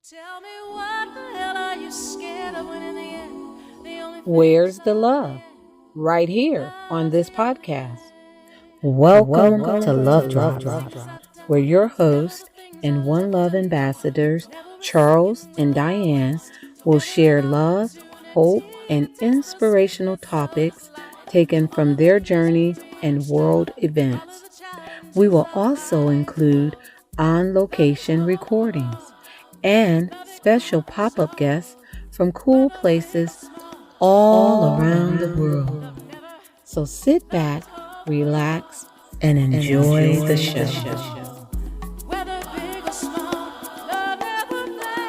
Tell me what the hell are you scared of when in the end the only Where's the love? Right here on this podcast. Welcome to Love Drops, where your hosts and One Love ambassadors, Charles and Diane, will share love, hope, and inspirational topics taken from their journey and world events. We will also include on-location recordings and special pop-up guests from cool places all around the world. So sit back, relax, and enjoy the show. whether big or small, love never fails.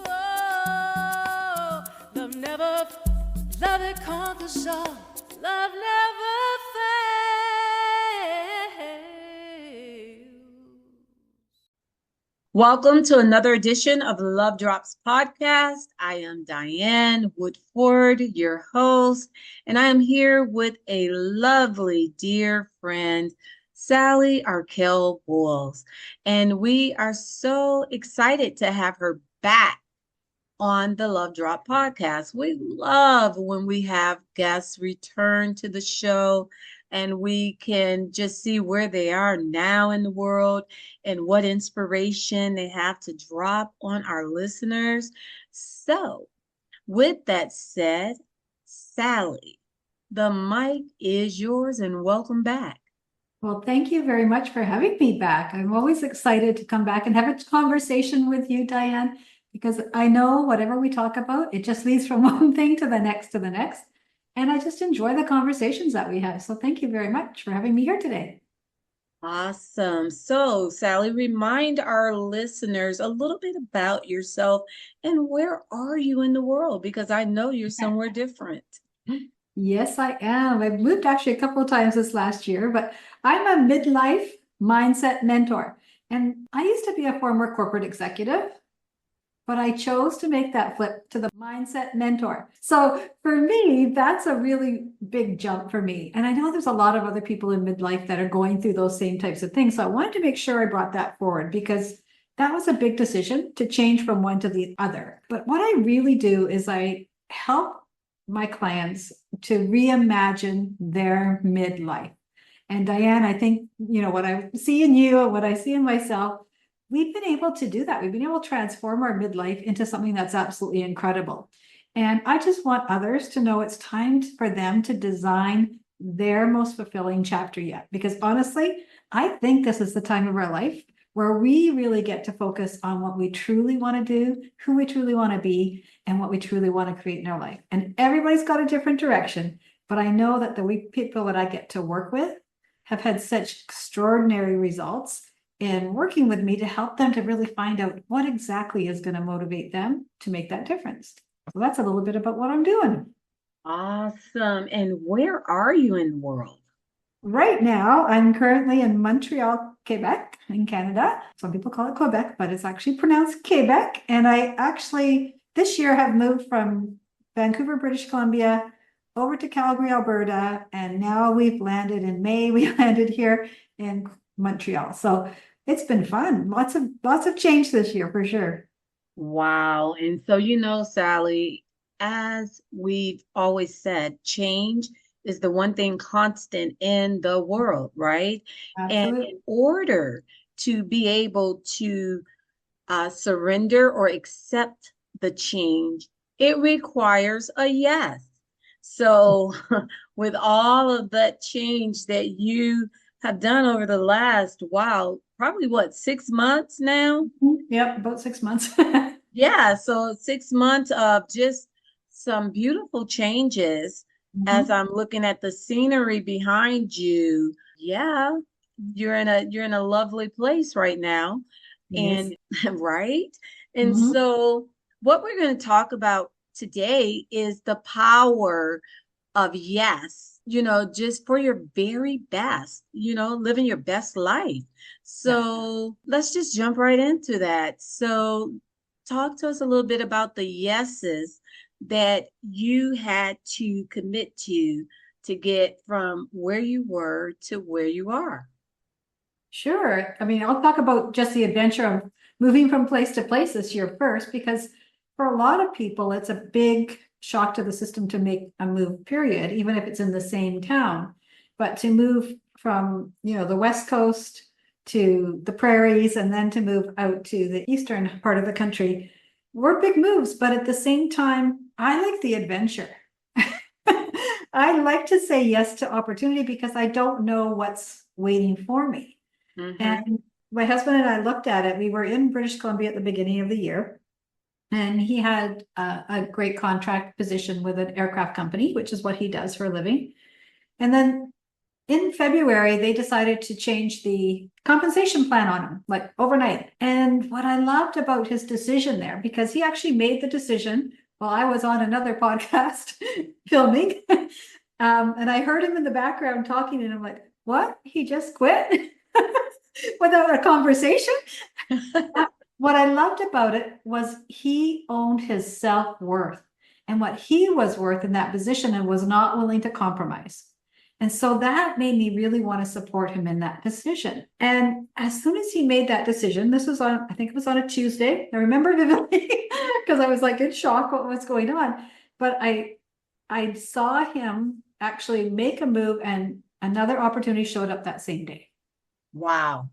Oh, love that conquers all, love never fails. Welcome to another edition of the Love Drops podcast. I am Diane Woodford, your host, and I am here with a lovely dear friend, Sally Arkell-Boles. And we are so excited to have her back on the Love Drop podcast. We love when we have guests return to the show and we can just see where they are now in the world and what inspiration they have to drop on our listeners. So, with that said, Sally, the mic is yours and welcome back. Well, thank you very much for having me back. I'm always excited to come back and have a conversation with you, Diane, because I know whatever we talk about, it just leads from one thing to the next to the next. And I just enjoy the conversations that we have. So thank you very much for having me here today. Awesome. So, Sally, remind our listeners a little bit about yourself and where are you in the world? Because I know you're somewhere different. Yes, I am. I've moved actually a couple of times this last year, but I'm a midlife mindset mentor. And I used to be a former corporate executive, but I chose to make that flip to the mindset mentor. So for me, that's a really big jump for me. And I know there's a lot of other people in midlife that are going through those same types of things. So I wanted to make sure I brought that forward because that was a big decision to change from one to the other. But what I really do is I help my clients to reimagine their midlife. And Diane, I think, what I see in you and what I see in myself, we've been able to do that. We've been able to transform our midlife into something that's absolutely incredible. And I just want others to know it's time for them to design their most fulfilling chapter yet. Because honestly, I think this is the time of our life where we really get to focus on what we truly want to do, who we truly want to be, and what we truly want to create in our life. And everybody's got a different direction, but I know that the people that I get to work with have had such extraordinary results in working with me to help them to really find out what exactly is going to motivate them to make that difference. So that's a little bit about what I'm doing. Awesome. And where are you in the world? Right now, I'm currently in Montreal, Quebec, in Canada. Some people call it Quebec, but it's actually pronounced Quebec. And I actually, this year, have moved from Vancouver, British Columbia, over to Calgary, Alberta. And now we've landed in May. We landed here in Montreal. So it's been fun. Lots of change this year, for sure. Wow. And so, Sally, as we've always said, change is the one thing constant in the world, right? And Absolutely. in order to be able to surrender or accept the change, it requires a yes. So, with all of that change that you have done over the last, wow, probably what, 6 months now? Yep, about 6 months. Yeah, so 6 months of just some beautiful changes as I'm looking at the scenery behind you. Yeah, you're in a lovely place right now. Yes. And right? And Mhm. so what we're going to talk about today is the power of yes, just for your very best, living your best life. Yeah. So let's just jump right into that. So talk to us a little bit about the yeses that you had to commit to get from where you were to where you are. Sure. I mean, I'll talk about just the adventure of moving from place to place this year first, because for a lot of people, it's a big shock to the system to make a move, period, even if it's in the same town. But to move from, the West Coast to the prairies and then to move out to the eastern part of the country were big moves. But at the same time, I like the adventure. I like to say yes to opportunity because I don't know what's waiting for me. And my husband and I looked at it. We were in British Columbia at the beginning of the year, and he had a great contract position with an aircraft company, which is what he does for a living. And then in February, they decided to change the compensation plan on him, like overnight. And what I loved about his decision there, because he actually made the decision while I was on another podcast filming, and I heard him in the background talking, and I'm like, what? He just quit? Without a conversation. What I loved about it was he owned his self-worth and what he was worth in that position and was not willing to compromise. And so that made me really want to support him in that decision. And as soon as he made that decision, this was on, I think it was on a Tuesday. I remember vividly because I was like in shock what was going on. But I saw him actually make a move, and another opportunity showed up that same day. Wow.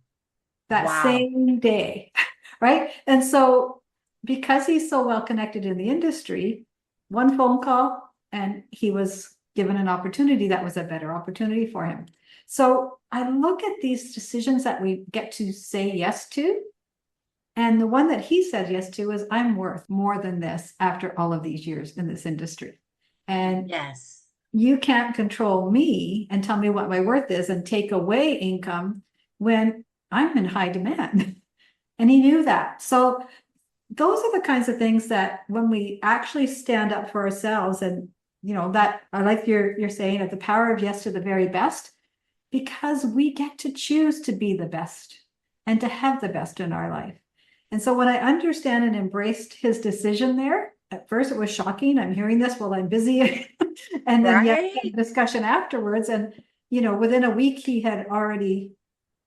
That same day, right? And so because he's so well connected in the industry, one phone call and he was given an opportunity that was a better opportunity for him. So I look at these decisions that we get to say yes to. And the one that he said yes to is, I'm worth more than this after all of these years in this industry. And yes, you can't control me and tell me what my worth is and take away income when I'm in high demand. And he knew that. So those are the kinds of things that when we actually stand up for ourselves, and that I like you're saying at the power of yes to the very best, because we get to choose to be the best and to have the best in our life. And so when I understand and embraced his decision there, at first it was shocking. I'm hearing this while I'm busy. And then yet discussion afterwards. And within a week he had already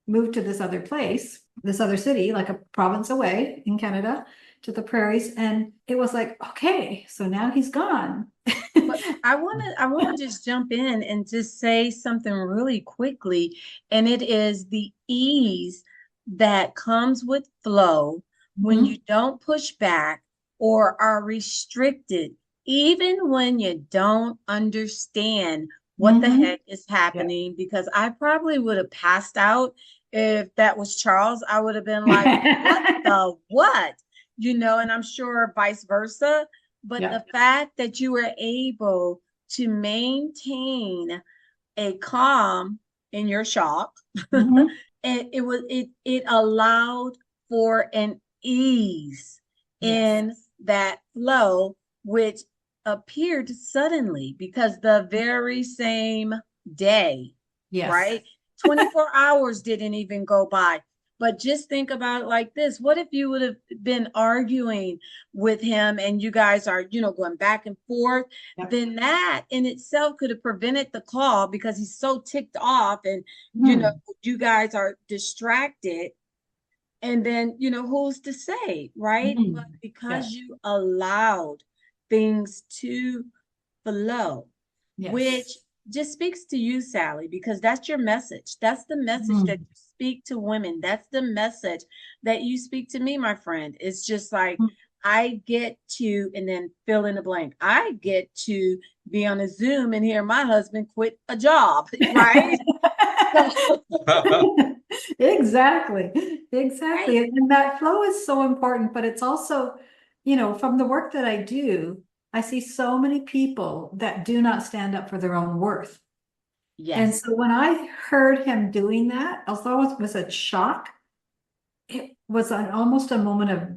moved to this other place, this other city, like a province away in Canada, to the prairies. And it was like, okay, so now he's gone. But I want to just jump in and just say something really quickly. And it is the ease that comes with flow when you don't push back or are restricted, even when you don't understand what the heck is happening. Because I probably would have passed out if that was Charles. I would have been like, what the what? And I'm sure vice versa. But the fact that you were able to maintain a calm in your shock, it allowed for an ease in that flow, which appeared suddenly because the very same day, right? 24 hours didn't even go by. But just think about it like this. What if you would have been arguing with him and you guys are, going back and forth? Then that in itself could have prevented the call because he's so ticked off and, you guys are distracted. And then, who's to say, right? But because you allowed things to flow, which just speaks to you, Sally, because that's your message. That's the message that you speak to women. That's the message that you speak to me, my friend. It's just like, I get to, and then fill in the blank. I get to be on a Zoom and hear my husband quit a job, right? Exactly. Right. And that flow is so important, but it's also, from the work that I do, I see so many people that do not stand up for their own worth. Yes. And so when I heard him doing that, although it was a shock, it was almost a moment of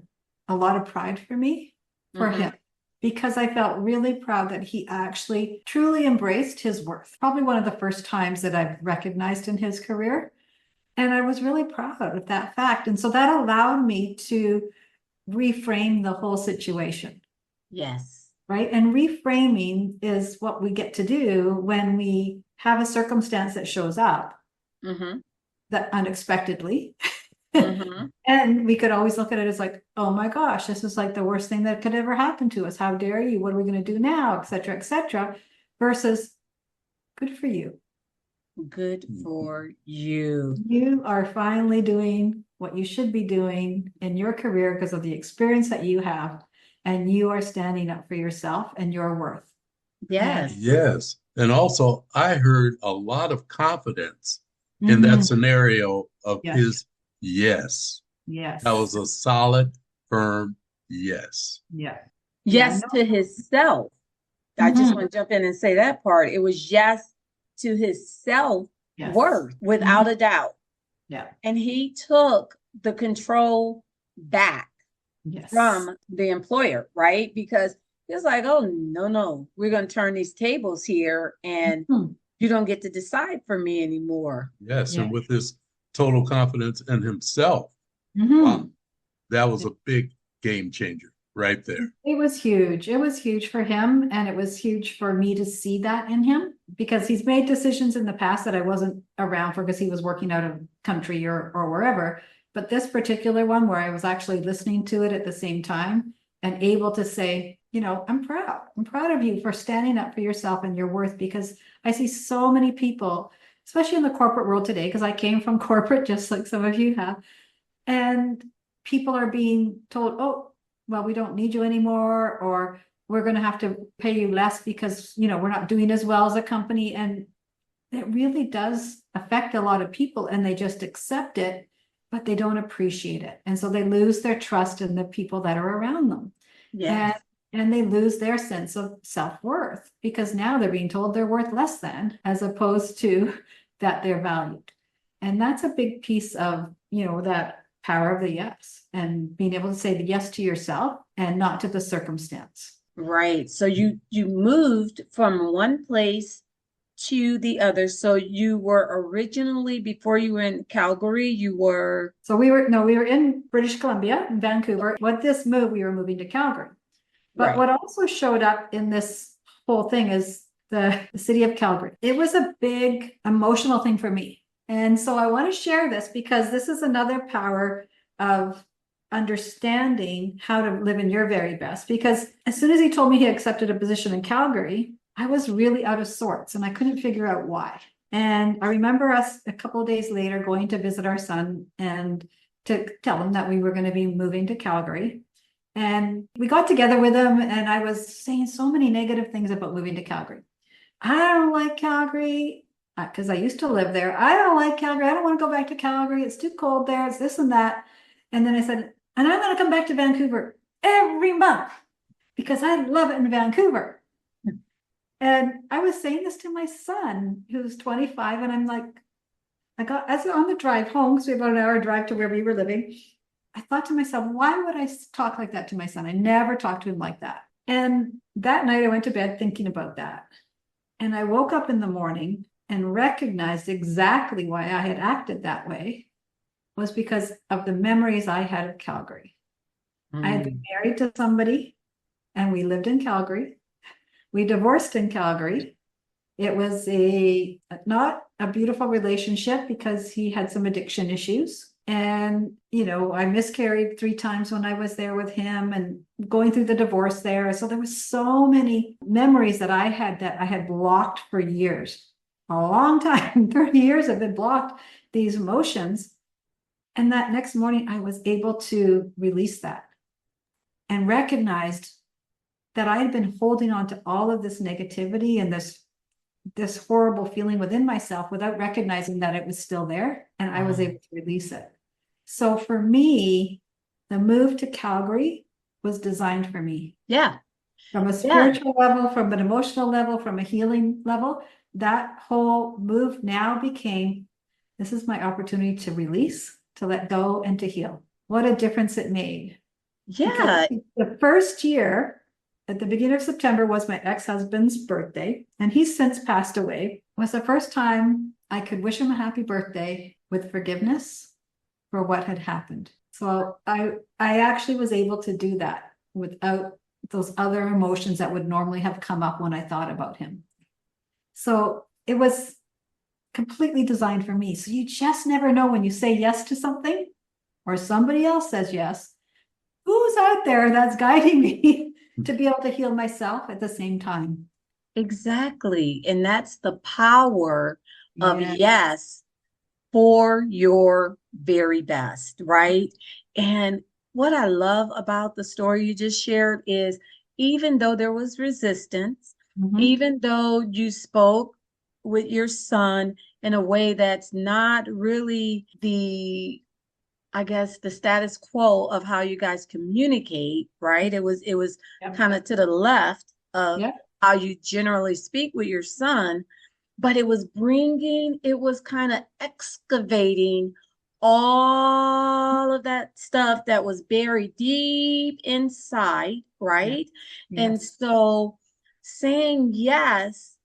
a lot of pride for me, for him, because I felt really proud that he actually truly embraced his worth. Probably one of the first times that I've recognized in his career. And I was really proud of that fact. And so that allowed me to reframe the whole situation. Yes. Right. And reframing is what we get to do when we have a circumstance that shows up. that unexpectedly. Mhm. And we could always look at it as like, oh my gosh, this is like the worst thing that could ever happen to us. How dare you? What are we going to do now? Et cetera, et cetera. Versus good for you. Good for you. You are finally doing what you should be doing in your career because of the experience that you have. And you are standing up for yourself and your worth. Yes. Yes. And also, I heard a lot of confidence in that Mhm. scenario of Yes. his yes. Yes. That was a solid, firm yes. Yeah. Yes no. to himself. I just Mhm. want to jump in and say that part. It was yes to his self Yes. worth without Mhm. a doubt. Yeah. And he took the control back Yes. from the employer, right? Because it's like, oh, no, we're going to turn these tables here and Mhm. you don't get to decide for me anymore. Yes. Yeah. And with his total confidence in himself, Mhm. wow, that was a big game changer right there. It was huge. It was huge for him, and it was huge for me to see that in him because he's made decisions in the past that I wasn't around for because he was working out of country or wherever. But this particular one where I was actually listening to it at the same time and able to say, you know, I'm proud. I'm proud of you for standing up for yourself and your worth because I see so many people, especially in the corporate world today, because I came from corporate just like some of you have, and people are being told, oh, well, we don't need you anymore, or we're going to have to pay you less because, you know, we're not doing as well as a company. And it really does affect a lot of people and they just accept it, but they don't appreciate it. And so they lose their trust in the people that are around them. Yes. And they lose their sense of self-worth because now they're being told they're worth less than, as opposed to that they're valued. And that's a big piece of, you know, that power of the yes and being able to say the yes to yourself and not to the circumstance. Right. So you moved from one place to the other. So you were originally, before you were in Calgary, you were. So we were in British Columbia, in Vancouver. With this move, we were moving to Calgary. But Right. what also showed up in this whole thing is the city of Calgary. It was a big emotional thing for me. And so I want to share this because this is another power of understanding how to live in your very best. Because as soon as he told me he accepted a position in Calgary, I was really out of sorts and I couldn't figure out why. And I remember us a couple of days later going to visit our son and to tell him that we were going to be moving to Calgary. And we got together with him and I was saying so many negative things about moving to Calgary. I don't like Calgary because I used to live there. I don't like Calgary. I don't want to go back to Calgary. It's too cold there. It's this and that. And then I said, and I'm going to come back to Vancouver every month because I love it in Vancouver. And I was saying this to my son, who's 25, and I'm like, as on the drive home, because we have about an hour drive to where we were living, I thought to myself, why would I talk like that to my son? I never talked to him like that. And that night I went to bed thinking about that. And I woke up in the morning and recognized exactly why I had acted that way was because of the memories I had of Calgary. I had been married to somebody and we lived in Calgary. We divorced in Calgary. It was not a beautiful relationship because he had some addiction issues. And, you know, I miscarried 3 times when I was there with him and going through the divorce there. So there was so many memories that I had blocked for years, a long time, 30 years have been blocked, these emotions. And that next morning I was able to release that and recognized that I had been holding on to all of this negativity and this horrible feeling within myself without recognizing that it was still there. And I was able to release it. So for me, the move to Calgary was designed for me. Yeah. From a spiritual level, from an emotional level, from a healing level, that whole move now became, this is my opportunity to release, to let go, and to heal. What a difference it made. Yeah. Because the first year, at the beginning of September, was my ex-husband's birthday, and he's since passed away. It was the first time I could wish him a happy birthday with forgiveness for what had happened. So I actually was able to do that without those other emotions that would normally have come up when I thought about him. So it was completely designed for me. So you just never know when you say yes to something or somebody else says yes, who's out there that's guiding me to be able to heal myself at the same time. Exactly. And that's the power of Yeah. yes for your very best, right? And what I love about the story you just shared is even though there was resistance, Mhm. even though you spoke with your son in a way that's not really I guess the status quo of how you guys communicate, right? It was Yep. kind of to the left of Yep. how you generally speak with your son, but it was kind of excavating all of that stuff that was buried deep inside, Yeah. right? And Yes. so saying yes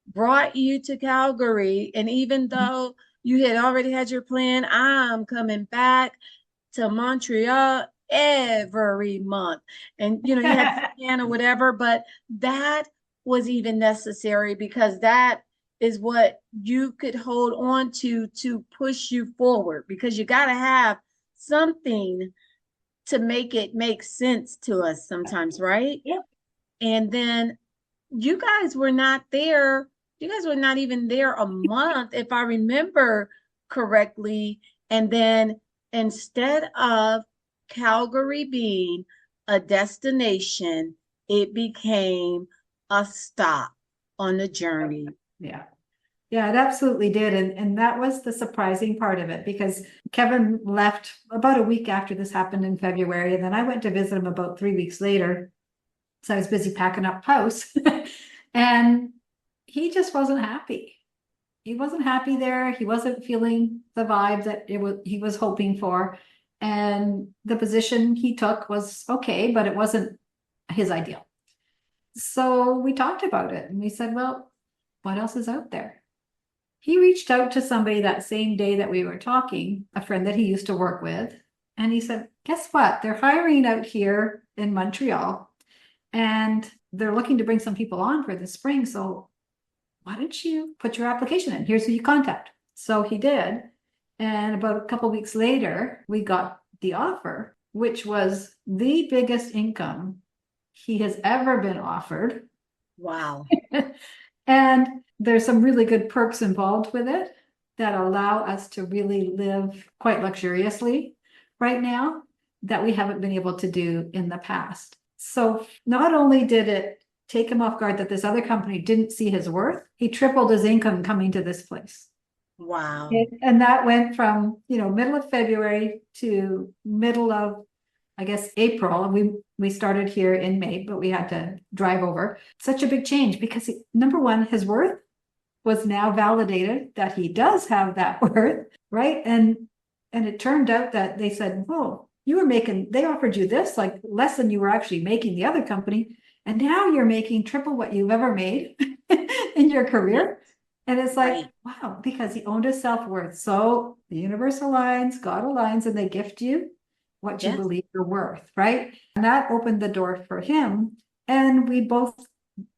brought you to Calgary. And even though you had already had your plan, I'm coming back to Montreal every month. And you had this plan or whatever, but that was even necessary because that is what you could hold on to push you forward because you got to have something to make it make sense to us sometimes, right? Yep. And then you guys were not there. You guys were not even there a month, if I remember correctly. And then instead of Calgary being a destination, it became a stop on the journey. Yeah. Yeah, it absolutely did. And that was the surprising part of it because Kevin left about a week after this happened in February. And then I went to visit him about 3 weeks later. So I was busy packing up house and he just wasn't happy. He wasn't happy there. He wasn't feeling the vibe that he was hoping for. And the position he took was okay, but it wasn't his ideal. So we talked about it and we said, well, what else is out there? He reached out to somebody that same day that we were talking, a friend that he used to work with. And he said, guess what? They're hiring out here in Montreal and they're looking to bring some people on for the spring. So why don't you put your application in? Here's who you contact. So he did. And about a couple of weeks later, we got the offer, which was the biggest income he has ever been offered. Wow. And there's some really good perks involved with it that allow us to really live quite luxuriously right now that we haven't been able to do in the past. So not only did it take him off guard that this other company didn't see his worth, he tripled his income coming to this place. Wow. And that went from, middle of February to middle of, I guess, April. We started here in May, but we had to drive over. Such a big change because number one, his worth was now validated that he does have that worth, right? And it turned out that they said, "Whoa, they offered you this, like less than you were actually making the other company, and now you're making triple what you've ever made in your career." And it's like, wow, because he owned his self-worth. So the universe aligns, God aligns, and they gift you what you believe you're worth, right? And that opened the door for him. And we both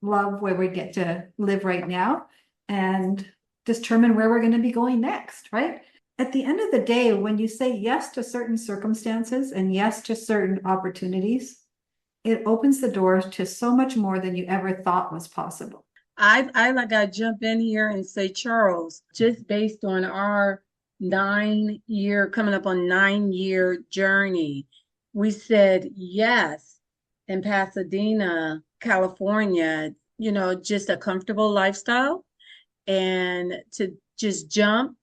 love where we get to live right now and determine where we're going to be going next, right? At the end of the day, when you say yes to certain circumstances and yes to certain opportunities, it opens the doors to so much more than you ever thought was possible. I like I jump in here and say, Charles, just based on our coming up on 9 year journey, we said yes in Pasadena, California, just a comfortable lifestyle and to just jump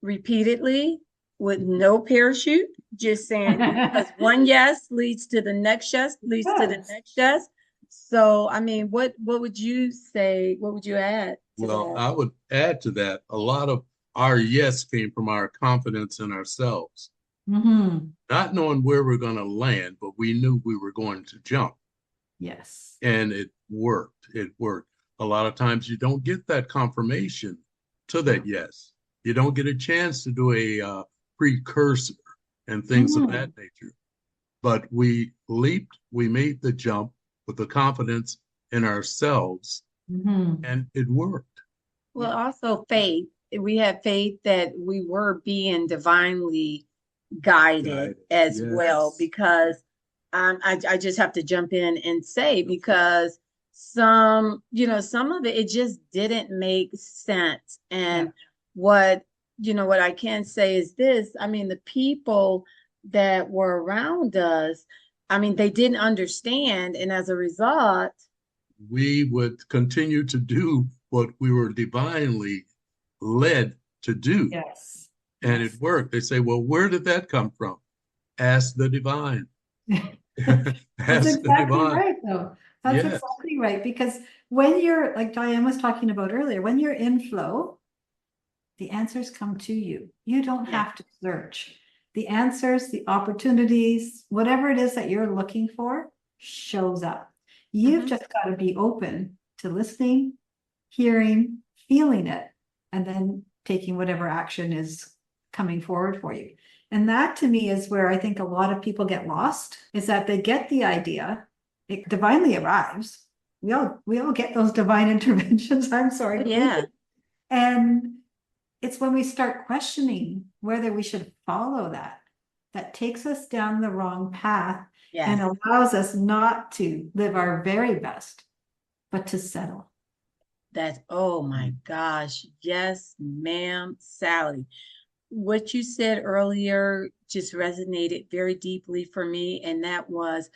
repeatedly with no parachute, just saying because one yes leads to the next yes, leads to the next yes. So, I mean, what would you say? What would you add to Well, that? I would add to that a lot of our yes came from our confidence in ourselves, not knowing where we're going to land, but we knew we were going to jump. Yes. And it worked. It worked. A lot of times you don't get that confirmation to that yes. You don't get a chance to do a precursor and things of that nature. But we leaped, we made the jump with the confidence in ourselves, and it worked. Well, also faith we had faith that we were being divinely guided as well, Yes. because I just have to jump in and say, because some, some of it just didn't make sense. Yeah. And what, what I can say is this, I mean, the people that were around us, I mean, they didn't understand. And as a result, We would continue to do what we were divinely led to do. Yes. And Yes. it worked. They say, well, where did that come from? Ask the divine. That's Ask the exactly divine. right, though. That's Yes. exactly right. Because when you're, like Diane was talking about earlier, when you're in flow, the answers come to you. You don't yeah, have to search. The answers, the opportunities, whatever it is that you're looking for shows up. You've mhm, just got to be open to listening, hearing, feeling it, and then taking whatever action is coming forward for you. And that to me is where I think a lot of people get lost, is that they get the idea, it divinely arrives. We all get those divine interventions. I'm sorry. yeah, And it's when we start questioning whether we should follow that, that takes us down the wrong path and yes. allows us not to live our very best, but to settle. That's, oh my gosh. Yes, ma'am, Sally. What you said earlier just resonated very deeply for me. And that was,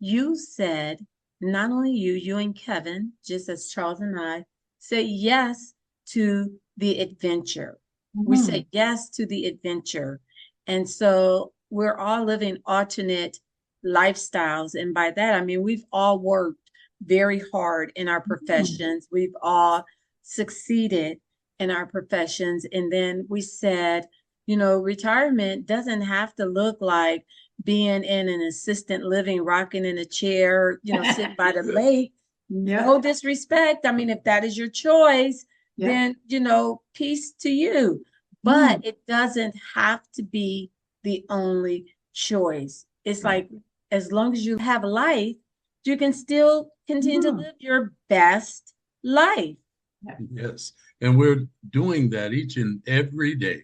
you said, not only you and Kevin, just as Charles and I, said yes to the adventure. We said Mhm. yes to the adventure. And so we're all living alternate lifestyles. And by that, I mean, we've all worked very hard in our Mhm. professions. We've all succeeded in our professions. And then we said, retirement doesn't have to look like being in an assistant living, rocking in a chair, sitting by the lake. Yeah, No disrespect. I mean, if that is your choice, yeah. then, peace to you. Mm. But it doesn't have to be the only choice. It's Right. like, as long as you have life, you can still continue to Mhm. live your best life. Yeah. Yes. And we're doing that each and Yeah. every day.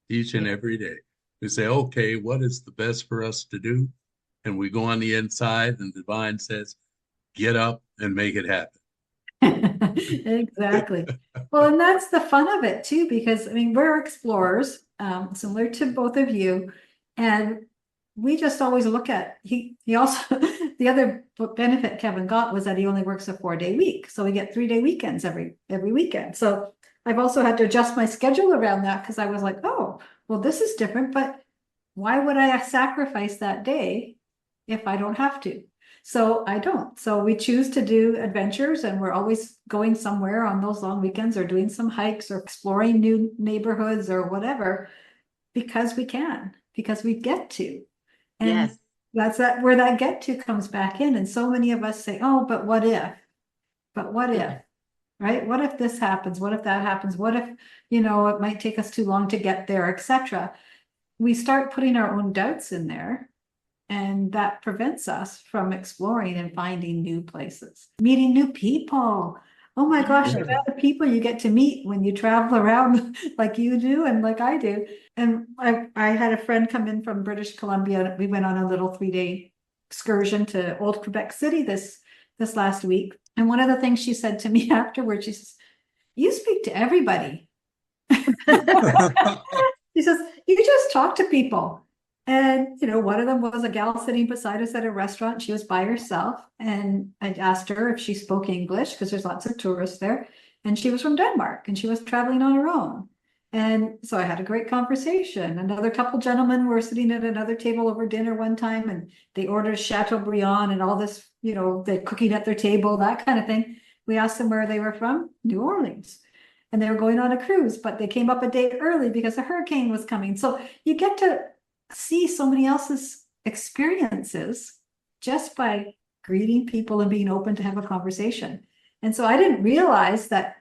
We say, okay, what is the best for us to do? And we go on the inside, and the divine says, get up and make it happen. Exactly. Well, and that's the fun of it too, because I mean, we're explorers, similar to both of you, and we just always look at he also the other benefit Kevin got was that he only works a 4-day week, so we get 3-day weekends every weekend. So I've also had to adjust my schedule around that because I was like, oh, well, this is different, but why would I sacrifice that day if I don't have to? So I don't. So we choose to do adventures, and we're always going somewhere on those long weekends or doing some hikes or exploring new neighborhoods or whatever because we can, because we get to. And Yes. that's that where that get to comes back in. And so many of us say, oh, but what if? But what if? Yeah. Right? What if this happens? What if that happens? What if, it might take us too long to get there, etc. We start putting our own doubts in there, and that prevents us from exploring and finding new places, meeting new people. Oh my gosh, the Yes. amount of people you get to meet when you travel around like you do and like I do. And I had a friend come in from British Columbia. We went on a little 3-day excursion to Old Quebec City this last week. And one of the things she said to me afterwards, she says, "You speak to everybody." He says, "You just talk to people." And, one of them was a gal sitting beside us at a restaurant. She was by herself. And I asked her if she spoke English because there's lots of tourists there. And she was from Denmark and she was traveling on her own. And so I had a great conversation. Another couple gentlemen were sitting at another table over dinner one time, and they ordered Chateaubriand and all this, the cooking at their table, that kind of thing. We asked them where they were from, New Orleans. And they were going on a cruise, but they came up a day early because a hurricane was coming. So you get to see somebody else's experiences just by greeting people and being open to have a conversation. And so I didn't realize that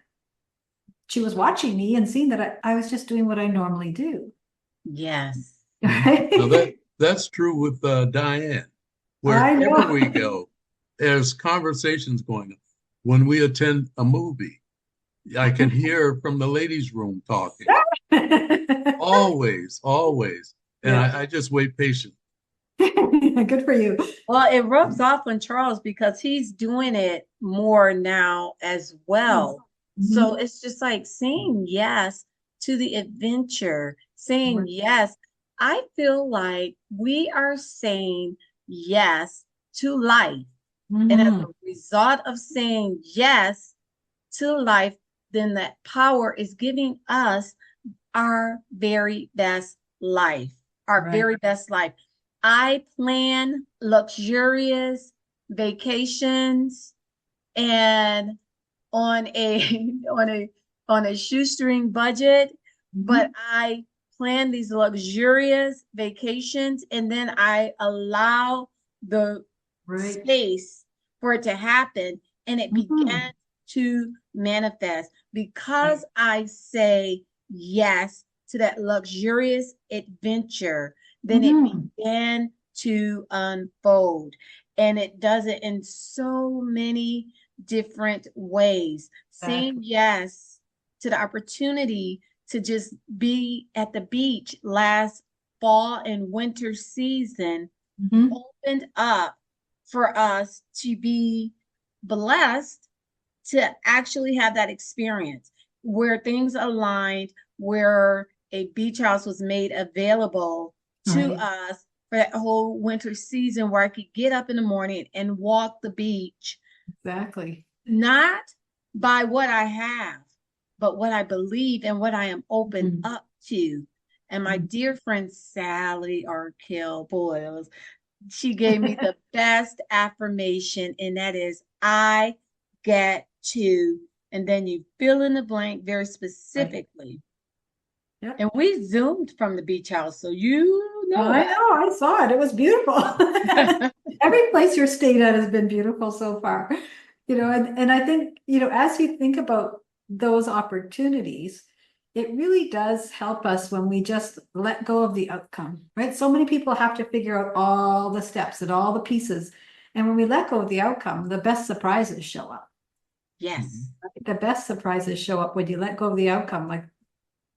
she was watching me and seeing that I was just doing what I normally do. Yes. Now that's true with Diane. I Wherever we know. go, there's conversations going on. When we attend a movie, I can hear from the ladies' room talking. Always, always. And Yeah. I just wait patiently. Good for you. Well, it rubs off on Charles because he's doing it more now as well. So Mhm. it's just like saying yes to the adventure, saying yes. I feel like we are saying yes to life. And as a Mhm. result of saying yes to life, then that power is giving us our very best life, our Right. very best life. I plan luxurious vacations and on a on a shoestring budget, but Mhm. I plan these luxurious vacations and then I allow the Right. space for it to happen and it Mhm. began to manifest Right. because I say yes to that luxurious adventure, then it Mhm. began to unfold. And it does it in so many different ways. Saying Exactly. yes to the opportunity to just be at the beach last fall and winter season Mhm. opened up for us to be blessed to actually have that experience where things aligned, where a beach house was made available to Right. us for that whole winter season where I could get up in the morning and walk the beach, Exactly. not by what I have, but what I believe and what I am open Mhm. up to. And my Mhm. dear friend Sally Arkell-Boles, she gave me the best affirmation, and that is, I get to, and then you fill in the blank very Right. specifically. Yep. And we zoomed from the beach house, so you know I know. I saw it. It was beautiful. that. Every place you're stayed at has been beautiful so far. And I think, as you think about those opportunities, it really does help us when we just let go of the outcome, right? So many people have to figure out all the steps and all the pieces. And when we let go of the outcome, the best surprises show up. Yes, The best surprises show up when you let go of the outcome. Like,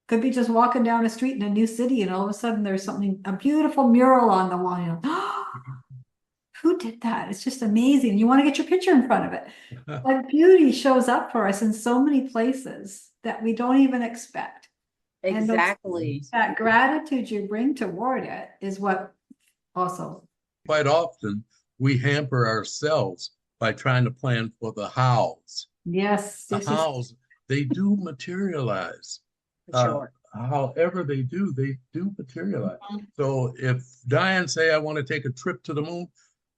could be just walking down a street in a new city, and all of a sudden there's something, a beautiful mural on the wall. Who did that? It's just amazing. You want to get your picture in front of it. Like, beauty shows up for us in so many places that we don't even expect. And exactly. that gratitude you bring toward it is what also. Quite often, we hamper ourselves by trying to plan for the hows. Yes, The yes, yes. hows, they do materialize. For Uh, sure. However they do materialize. So if Diane say I want to take a trip to the moon,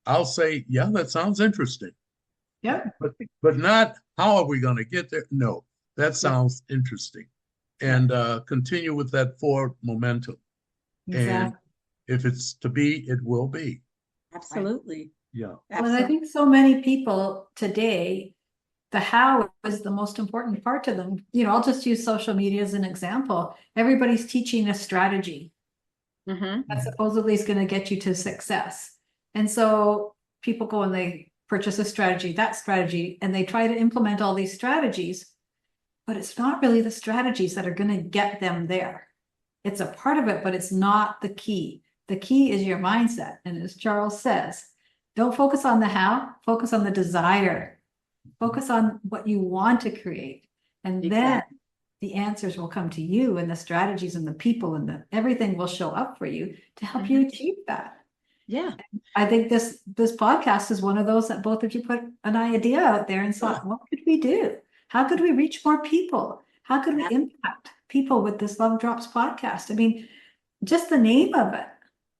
I'll say, yeah, that sounds interesting. Yep. But not how are we going to get there? No, that Yep. sounds interesting. Yep. And continue with that forward momentum. And Exactly. if it's to be, it will be. Right. Absolutely. Yeah. Well, and I Absolutely. think so many people today, the how is the most important part to them. I'll just use social media as an example. Everybody's teaching a strategy Mm-hmm. that supposedly is going to get you to success. And so people go and they purchase a strategy, that strategy, and they try to implement all these strategies, but it's not really the strategies that are going to get them there. It's a part of it, but it's not the key. The key is your mindset. And as Charles says, don't focus on the how, focus on the desire. Focus on what you want to create. And then Exactly. the answers will come to you, and the strategies and the people and everything will show up for you to help Mm-hmm. you achieve that. Yeah. I think this podcast is one of those that both of you put an idea out there and thought, what could we do? How could we reach more people? How could we impact people with this Love Drops podcast? I mean, just the name of it,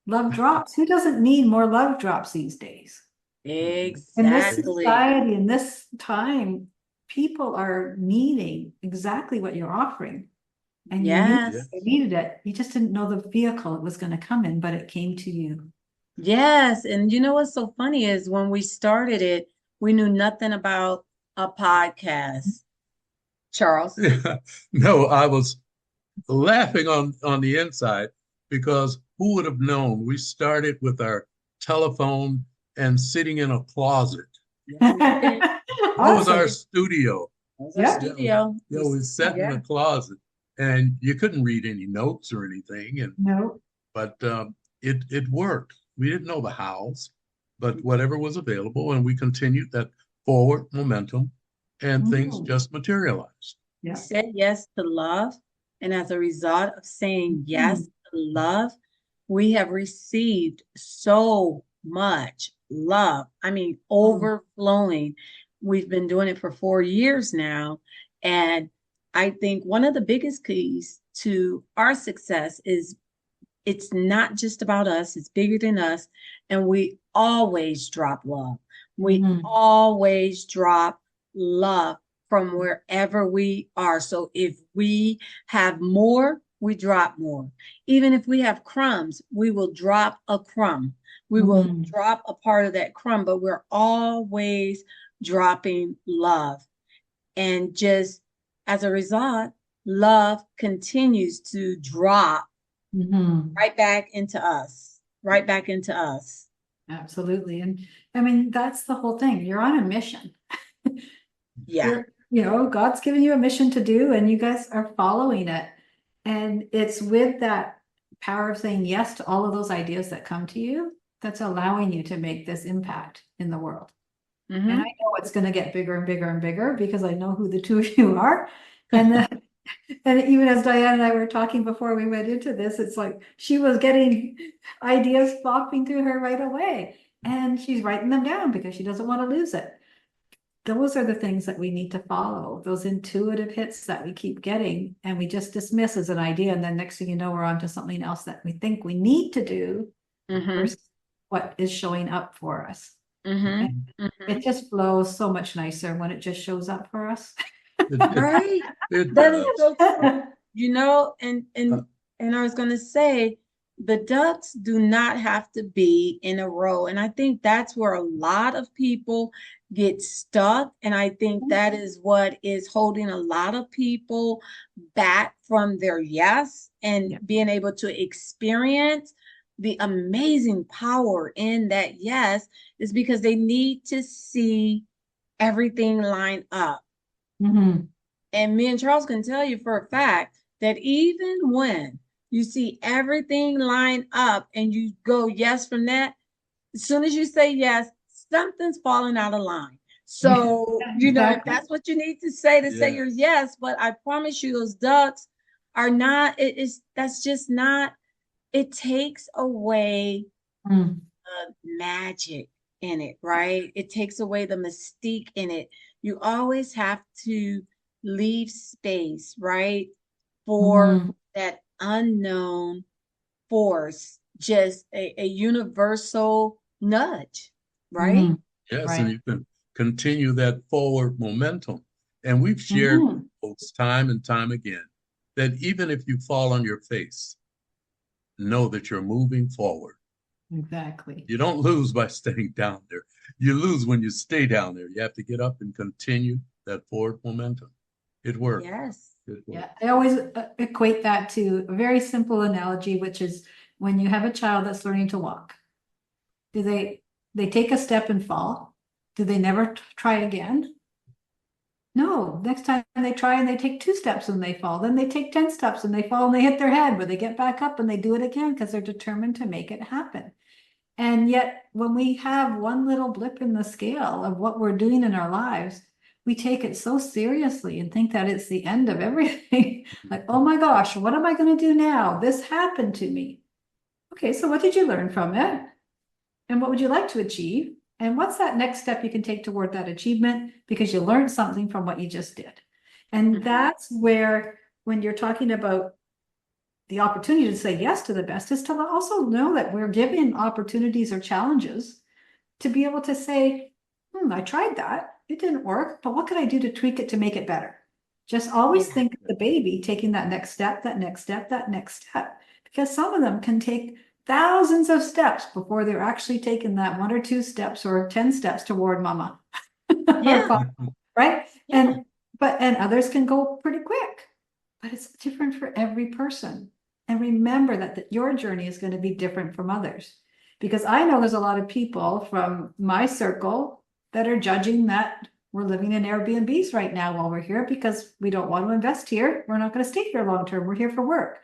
Love Drops. Who doesn't need more love drops these days? In this Exactly. society, in this time, people are needing exactly what you're offering. And you knew Yes. you needed it. You just didn't know the vehicle it was going to come in, but it came to you. Yes. And you know what's so funny is when we started it, we knew nothing about a podcast. Charles. Yeah. No, I was laughing on the inside because who would have known? We started with our telephone and sitting in a closet. Yes, we did. That was our Awesome. studio. That was our Yeah. studio. Yeah, we sat in Yeah. the closet, and you couldn't read any notes or anything, No. but it worked. We didn't know the hows, but whatever was available, and we continued that forward momentum, and things Mhm. just materialized. We Yeah. said yes to love. And as a result of saying yes Mhm. to love, we have received so much love. I mean, overflowing. We've been doing it for 4 years now. And I think one of the biggest keys to our success is it's not just about us, it's bigger than us. And we always drop love. We Mhm. always drop love from wherever we are. So if we have more, we drop more. Even if we have crumbs, we will drop a crumb. We will Mhm. drop a part of that crumb, but we're always dropping love. And just as a result, love continues to drop Mhm. right back into us, right back into us. Absolutely. And I mean, that's the whole thing. You're on a mission. Yeah. God's given you a mission to do, and you guys are following it. And it's with that power of saying yes to all of those ideas that come to you that's allowing you to make this impact in the world. And I Mm-hmm. know it's going to get bigger and bigger and bigger because I know who the two of you are. And then, and even as Diane and I were talking before we went into this, it's like she was getting ideas popping to her right away. And she's writing them down because she doesn't want to lose it. Those are the things that we need to follow, those intuitive hits that we keep getting and we just dismiss as an idea. And then next thing you know, we're on to something else that we think we need to do Mm-hmm. versus what is showing up for us. Mm-hmm. And Mm-hmm. it just flows so much nicer when it just shows up for us. Right? It That is does. so true. And I was gonna say the ducks do not have to be in a row. And I think that's where a lot of people get stuck. And I think that is what is holding a lot of people back from their yes and Yeah. being able to experience the amazing power in that yes is because they need to see everything line up. Mhm. And me and Charles can tell you for a fact that even when you see everything line up and you go yes from that, as soon as you say yes, something's falling out of line. So, if Exactly. that's what you need to say Yeah. your yes, but I promise you those ducks are not, that's just not, it takes away Mm. the magic in it, right? It takes away the mystique in it. You always have to leave space, right? For Mhm. that unknown force, just a universal nudge, right? Mhm. Yes, and Right. you can continue that forward momentum. And we've shared with Mhm. folks time and time again that even if you fall on your face, know that you're moving forward. Exactly. You don't lose by staying down there. You lose when you stay down there. You have to get up and continue that forward momentum. It worked. Yes. It Yeah, worked. I always equate that to a very simple analogy, which is when you have a child that's learning to walk. Do they take a step and fall? Do they never try again? No, next time they try and they take 2 steps and they fall, then they take 10 steps and they fall and they hit their head, but they get back up and they do it again because they're determined to make it happen. And yet, when we have one little blip in the scale of what we're doing in our lives, we take it so seriously and think that it's the end of everything. Like, oh my gosh, what am I going to do now? This happened to me. Okay, so what did you learn from it? And what would you like to achieve? And what's that next step you can take toward that achievement? Because you learned something from what you just did. And that's where, when you're talking about the opportunity to say yes to the best, is to also know that we're given opportunities or challenges to be able to say, I tried that. It didn't work, but what can I do to tweak it to make it better? Just always Yeah. think of the baby taking that next step, that next step, that next step, because some of them can take thousands of steps before they're actually taking that 1 or 2 steps or 10 steps toward mama. Yeah. Right? Yeah. And others can go pretty quick, but it's different for every person. And remember that your journey is going to be different from others. Because I know there's a lot of people from my circle that are judging that We're living in Airbnbs right now while we're here because we don't want to invest here. We're not going to stay here long term. We're here for work.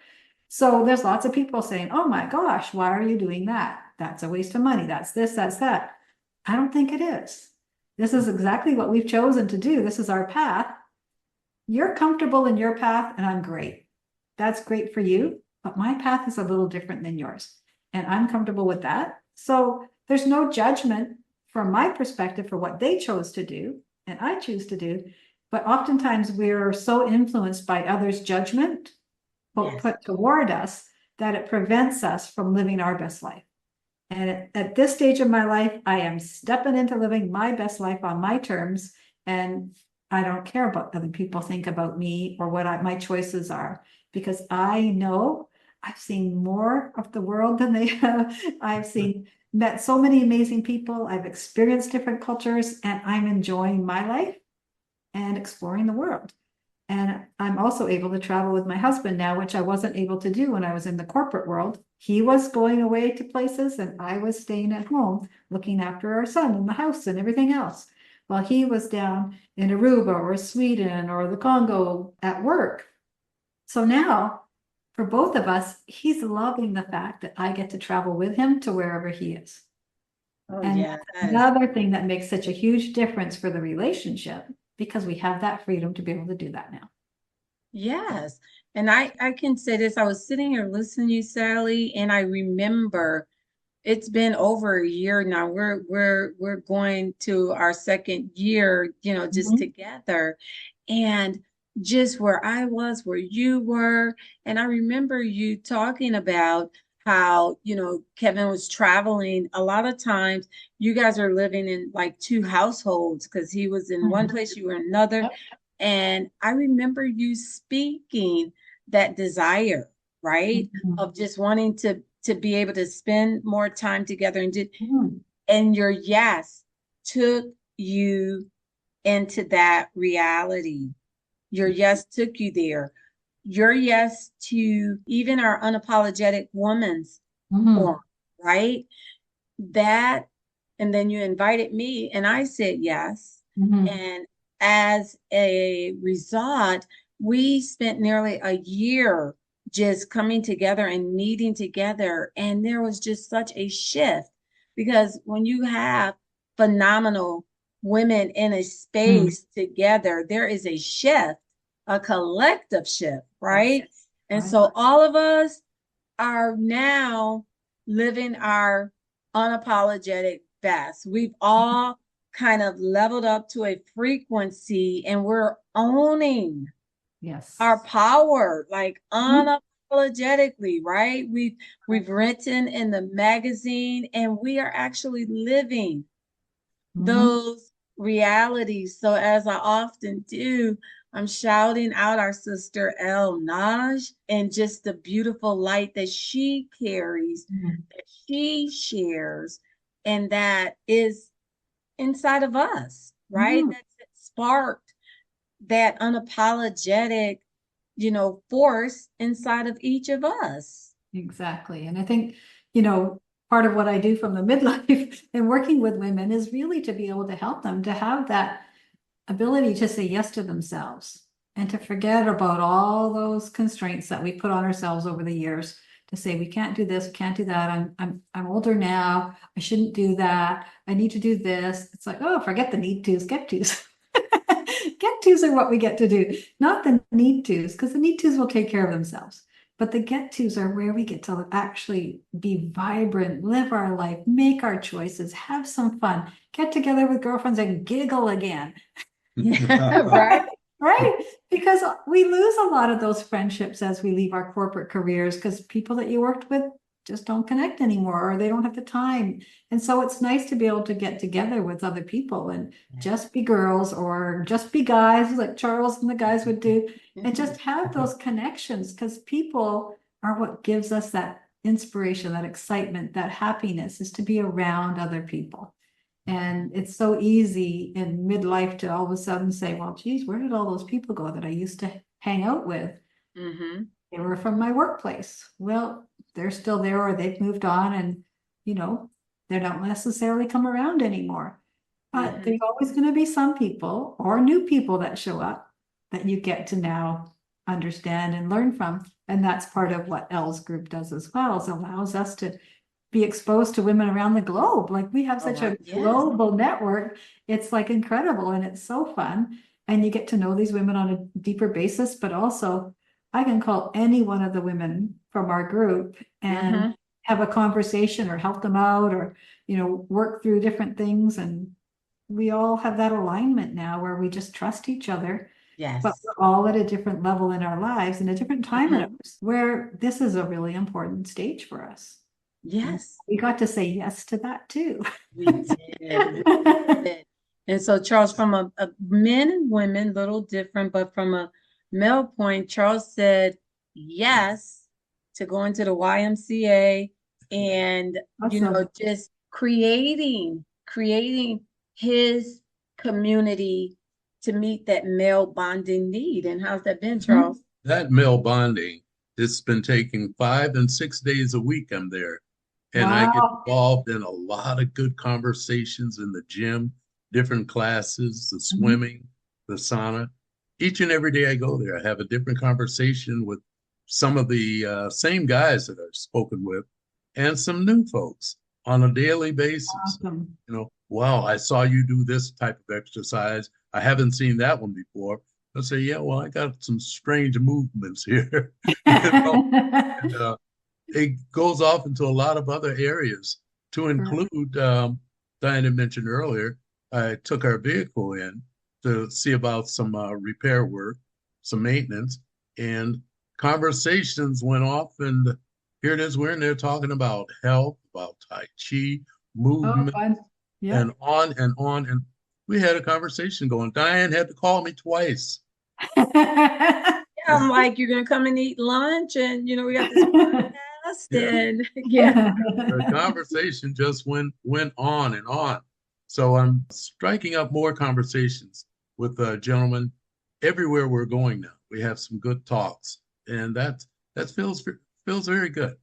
So there's lots of people saying, oh my gosh, why are you doing that? That's a waste of money. That's this, that's that. I don't think it is. This is exactly what we've chosen to do. This is our path. You're comfortable in your path, and I'm great. That's great for you, but my path is a little different than yours, and I'm comfortable with that. So there's no judgment from my perspective for what they chose to do and I choose to do. But oftentimes we're so influenced by others' judgment put toward us that it prevents us from living our best life. And at this stage of my life, I am stepping into living my best life on my terms, and I don't care what other people think about me or what my choices are, because I know I've seen more of the world than they have. Met so many amazing people. I've experienced different cultures, and I'm enjoying my life and exploring the world. And I'm also able to travel with my husband now, which I wasn't able to do when I was in the corporate world. He was going away to places, and I was staying at home looking after our son in the house and everything else, while he was down in Aruba or Sweden or the Congo at work. So now, for both of us, he's loving the fact that I get to travel with him to wherever he is. Oh, And yeah. another thing that makes such a huge difference for the relationship, because we have that freedom to be able to do that now. Yes. And I can say this. I was sitting here listening to you, Sally, and I remember it's been over a year now. We're going to our second year, just together. And just where I was, where you were. And I remember you talking about how, Kevin was traveling. A lot of times you guys are living in like two households because he was in one place, you were in another. Yep. And I remember you speaking that desire, right? Of just wanting to be able to spend more time together and your yes took you into that reality. Your yes took you there. Your yes to even our unapologetic woman's forum, right? That, and then you invited me and I said yes. And as a result, we spent nearly a year just coming together and meeting together. And there was just such a shift, because when you have phenomenal women in a space together, there is a shift, a collective shift, right? And so all of us are now living our unapologetic best. We've all kind of leveled up to a frequency, and we're owning our power, like unapologetically, right? We've written in the magazine, and we are actually living those realities. So as I often do, I'm shouting out our sister El Naj and just the beautiful light that she carries, that she shares, and that is inside of us, right? That sparked that unapologetic, force inside of each of us. Exactly. And I think, part of what I do from the midlife and working with women is really to be able to help them to have that ability to say yes to themselves and to forget about all those constraints that we put on ourselves over the years, to say we can't do this, can't do that. I'm older now. I shouldn't do that. I need to do this. It's like, oh, forget the need tos, get tos. Get tos are what we get to do, not the need tos, because the need tos will take care of themselves. But the get tos are where we get to actually be vibrant, live our life, make our choices, have some fun, get together with girlfriends and giggle again. Right? Right? Because we lose a lot of those friendships as we leave our corporate careers, because people that you worked with just don't connect anymore, or they don't have the time. And so it's nice to be able to get together with other people and just be girls or just be guys, like Charles and the guys would do, and just have those connections, because people are what gives us that inspiration, that excitement, that happiness, is to be around other people. And it's so easy in midlife to all of a sudden say, well, geez, where did all those people go that I used to hang out with? They were from my workplace. Well, they're still there, or they've moved on, and they don't necessarily come around anymore. But there's always going to be some people or new people that show up that you get to now understand and learn from. And that's part of what Elle's group does as well, is allows us to be exposed to women around the globe. Like we have such a Yes. global network. It's like incredible and it's so fun. And you get to know these women on a deeper basis, but also I can call any one of the women from our group and have a conversation or help them out or, work through different things. And we all have that alignment now where we just trust each other. Yes. But we're all at a different level in our lives and a different time in ours, where this is a really important stage for us. Yes. We got to say yes to that too. We did. We did. And so, Charles, from a men and women, little different, but from a male point, Charles said yes to going to the YMCA and, Awesome. just creating his community to meet that male bonding need. And how's that been, Charles? That male bonding, it's been taking 5 and 6 days a week I'm there. And I get Wow. involved in a lot of good conversations in the gym, different classes, the swimming, the sauna. Each and every day I go there, I have a different conversation with some of the same guys that I've spoken with and some new folks on a daily basis. Awesome. Wow, I saw you do this type of exercise. I haven't seen that one before. I'll say, yeah, well, I got some strange movements here. And, it goes off into a lot of other areas to include, Diana mentioned earlier, I took our vehicle in to see about some repair work, some maintenance, and conversations went off. And here it is, we're in there talking about health, about Tai Chi, movement, fun. Yeah. and on and on. And we had a conversation going. Diane had to call me twice. I'm like, you're gonna come and eat lunch, and we got this podcast, and The conversation just went on and on. So I'm striking up more conversations with gentlemen everywhere we're going now. We have some good talks, and that feels very good.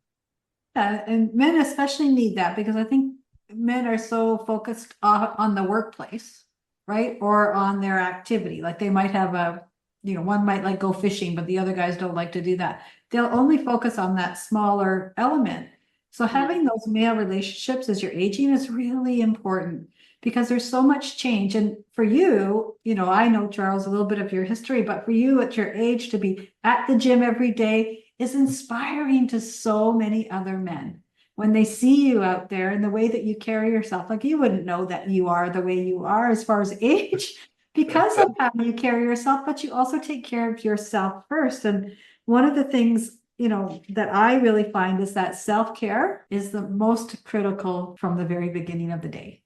Yeah, and men especially need that because I think men are so focused on the workplace, right? Or on their activity. Like they might have one might like go fishing, but the other guys don't like to do that. They'll only focus on that smaller element. So having those male relationships as you're aging is really important because there's so much change. And for you, I know, Charles, a little bit of your history, but for you at your age to be at the gym every day is inspiring to so many other men. When they see you out there and the way that you carry yourself, like you wouldn't know that you are the way you are as far as age because of how you carry yourself, but you also take care of yourself first. And one of the things, that I really find is that self-care is the most critical from the very beginning of the day.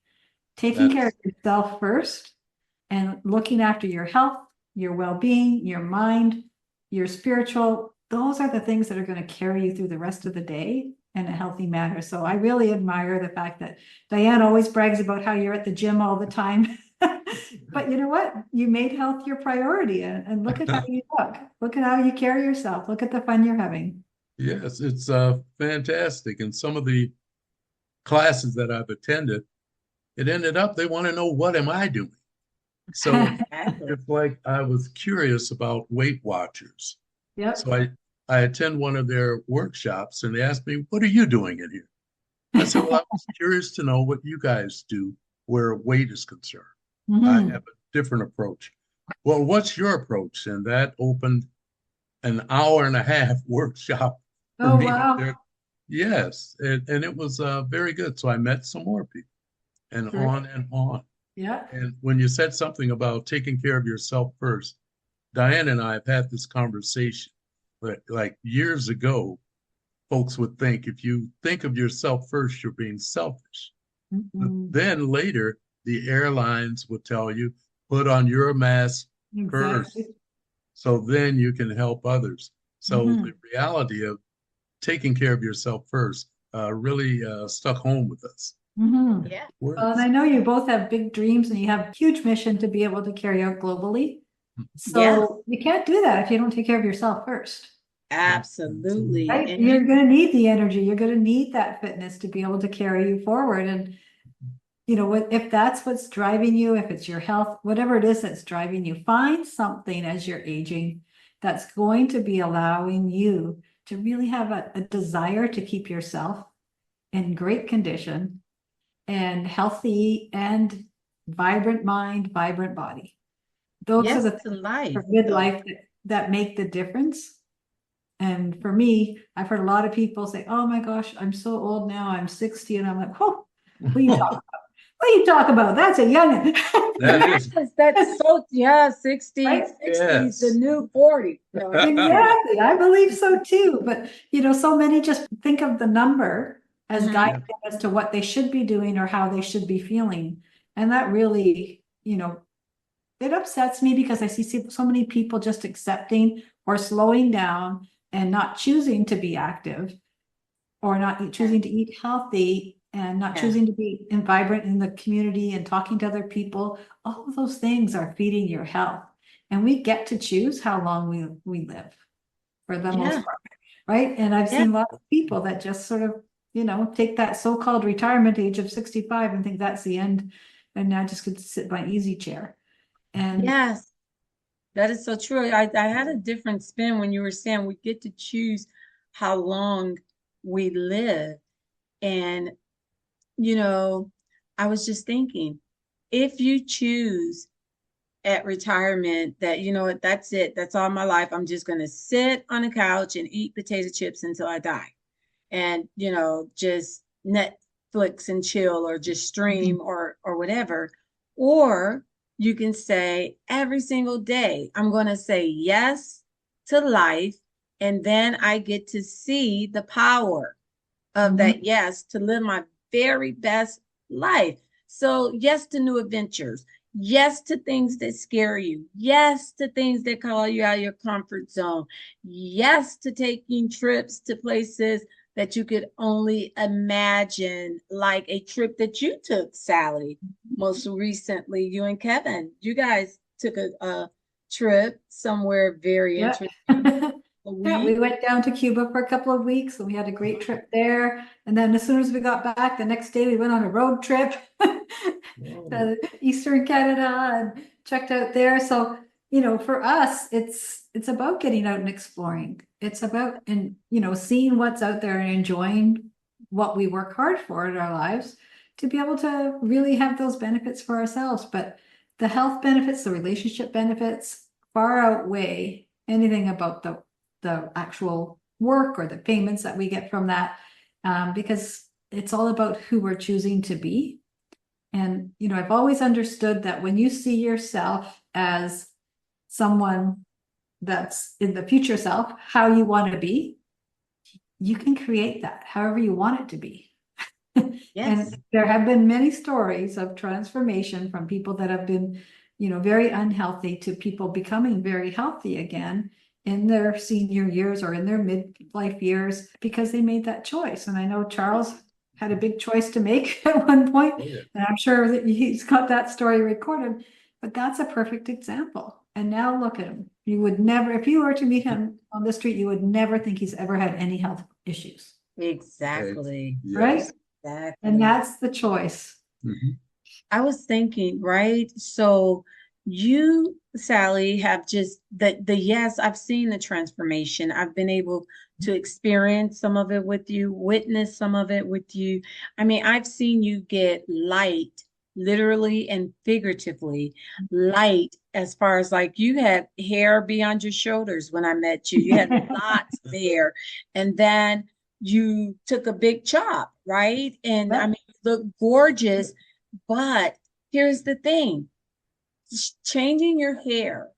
Taking care of yourself first and looking after your health, your well-being, your mind, your spiritual, those are the things that are going to carry you through the rest of the day in a healthy manner. So I really admire the fact that Diane always brags about how you're at the gym all the time. But you know what? You made health your priority and look at how you look. Look at how you carry yourself. Look at the fun you're having. Yes, it's fantastic. And some of the classes that I've attended, it ended up they want to know, what am I doing? So it's like I was curious about Weight Watchers. Yep. So I attend one of their workshops and they asked me, what are you doing in here? I said, well, I was curious to know what you guys do where weight is concerned. I have a different approach. Well, what's your approach? And that opened an hour and a half workshop for me. Wow. Yes, and it was very good. So I met some more people and on and on. Yeah. And when you said something about taking care of yourself first, Diane and I have had this conversation. But like years ago, folks would think if you think of yourself first, you're being selfish. But then later, the airlines would tell you, put on your mask first. So then you can help others. So the reality of taking care of yourself first really stuck home with us. Yeah. Well, and I know you both have big dreams and you have a huge mission to be able to carry out globally. So you can't do that if you don't take care of yourself first. Absolutely. Right? And you're going to need the energy. You're going to need that fitness to be able to carry you forward. And if that's what's driving you, if it's your health, whatever it is that's driving you, find something as you're aging that's going to be allowing you to really have a desire to keep yourself in great condition and healthy and vibrant mind, vibrant body. Those are Yes the to things life. for midlife that make the difference. And for me, I've heard a lot of people say, "Oh my gosh, I'm so old now. I'm 60." And I'm like, "Oh, what are you talking about? What are you talking about? That's a youngin." That is, Yes, that's so, yeah, 60, Right? 60 is the yes. new 40. No, Exactly. I believe so too. But so many just think of the number as Mhm. guiding them as to what they should be doing or how they should be feeling. And that really, it upsets me because I see so many people just accepting or slowing down and not choosing to be active or not choosing to eat healthy and not Yeah. choosing to be vibrant in the community and talking to other people. All of those things are feeding your health. And we get to choose how long we live for the Yeah. most part, right? And I've Yeah. seen lots of people that just sort of, take that so-called retirement age of 65 and think that's the end. And now I just get to sit in my easy chair. And Yes, that is so true. I had a different spin when you were saying we get to choose how long we live. And, you know, I was just thinking, if you choose at retirement that, you know what, that's it, that's all my life, I'm just going to sit on a couch and eat potato chips until I die. And, just Netflix and chill or just stream or whatever. Or you can say every single day, I'm going to say yes to life. And then I get to see the power of that yes to live my very best life. So, yes to new adventures. Yes to things that scare you. Yes to things that call you out of your comfort zone. Yes to taking trips to places that you could only imagine, like a trip that you took, Sally, most recently, you and Kevin. You guys took a trip somewhere very yeah. interesting. A Yeah, we week. went down to Cuba for a couple of weeks and we had a great trip there. And then as soon as we got back, the next day we went on a road trip to Eastern Canada and checked out there. So, for us, it's about getting out and exploring. It's about seeing what's out there and enjoying what we work hard for in our lives to be able to really have those benefits for ourselves. But the health benefits, the relationship benefits far outweigh anything about the actual work or the payments that we get from that, because it's all about who we're choosing to be. And, I've always understood that when you see yourself as someone that's in the future self, how you want to be, you can create that however you want it to be. Yes. And there have been many stories of transformation from people that have been, very unhealthy to people becoming very healthy again in their senior years or in their midlife years because they made that choice. And I know Charles had a big choice to make at one point, Oh, yeah. and I'm sure that he's got that story recorded, but that's a perfect example. And now look at him. You would never, if you were to meet him on the street, you would never think he's ever had any health issues, Exactly. right? Yes. Exactly. And that's the choice. Mhm. I was thinking, right? So you, Sally, have just the yes, I've seen the transformation. I've been able to experience some of it with you, witness some of it with you. I mean, I've seen you get light, literally and figuratively, light as far as like you had hair beyond your shoulders when I met you. You had lots of hair. And then you took a big chop, right? And I Yep. mean, you look gorgeous. But here's the thing, changing your hair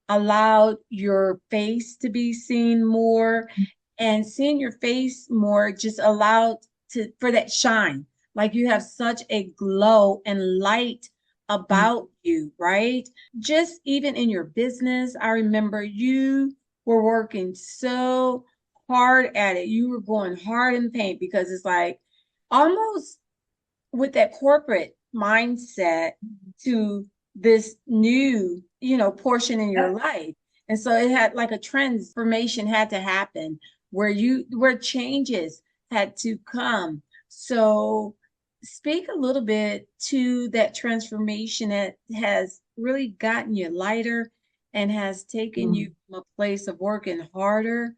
allowed your face to be seen more, and seeing your face more just allowed for that shine. Like you have such a glow and light about you, right? Just even in your business, I remember you were working so hard at it. You were going hard in paint because it's like almost with that corporate mindset to this new, portion in your Yep. life. And so it had like a transformation had to happen where changes had to come. So speak a little bit to that transformation that has really gotten you lighter and has taken you Mm. from a place of working harder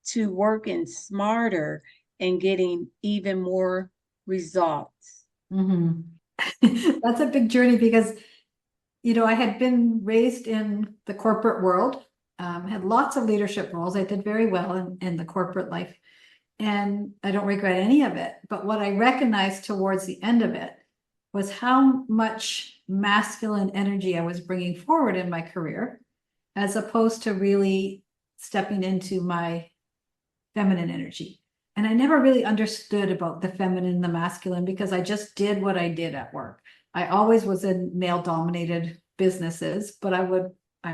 to working smarter and getting even more results. Mhm. That's a big journey because, I had been raised in the corporate world, had lots of leadership roles. I did very well in the corporate life, and I don't regret any of it. But what I recognized towards the end of it was how much masculine energy I was bringing forward in my career, as opposed to really stepping into my feminine energy. And I never really understood about the feminine and the masculine because I just did what I did at work. I always was in male dominated businesses, but I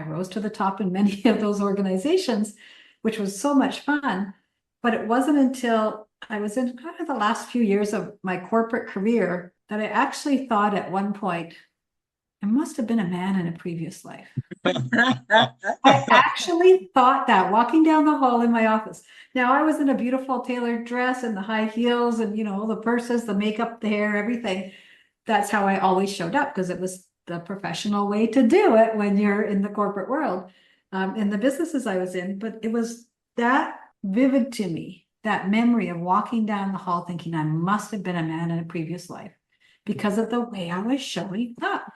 rose to the top in many of those organizations, which was so much fun. But it wasn't until I was in kind of the last few years of my corporate career that I actually thought at one point, I must have been a man in a previous life. I actually thought that walking down the hall in my office. Now I was in a beautiful tailored dress and the high heels and the purses, the makeup, the hair, everything. That's how I always showed up because it was the professional way to do it when you're in the corporate world, in the businesses I was in. But it was that vivid to me, that memory of walking down the hall thinking I must have been a man in a previous life because of the way I was showing up.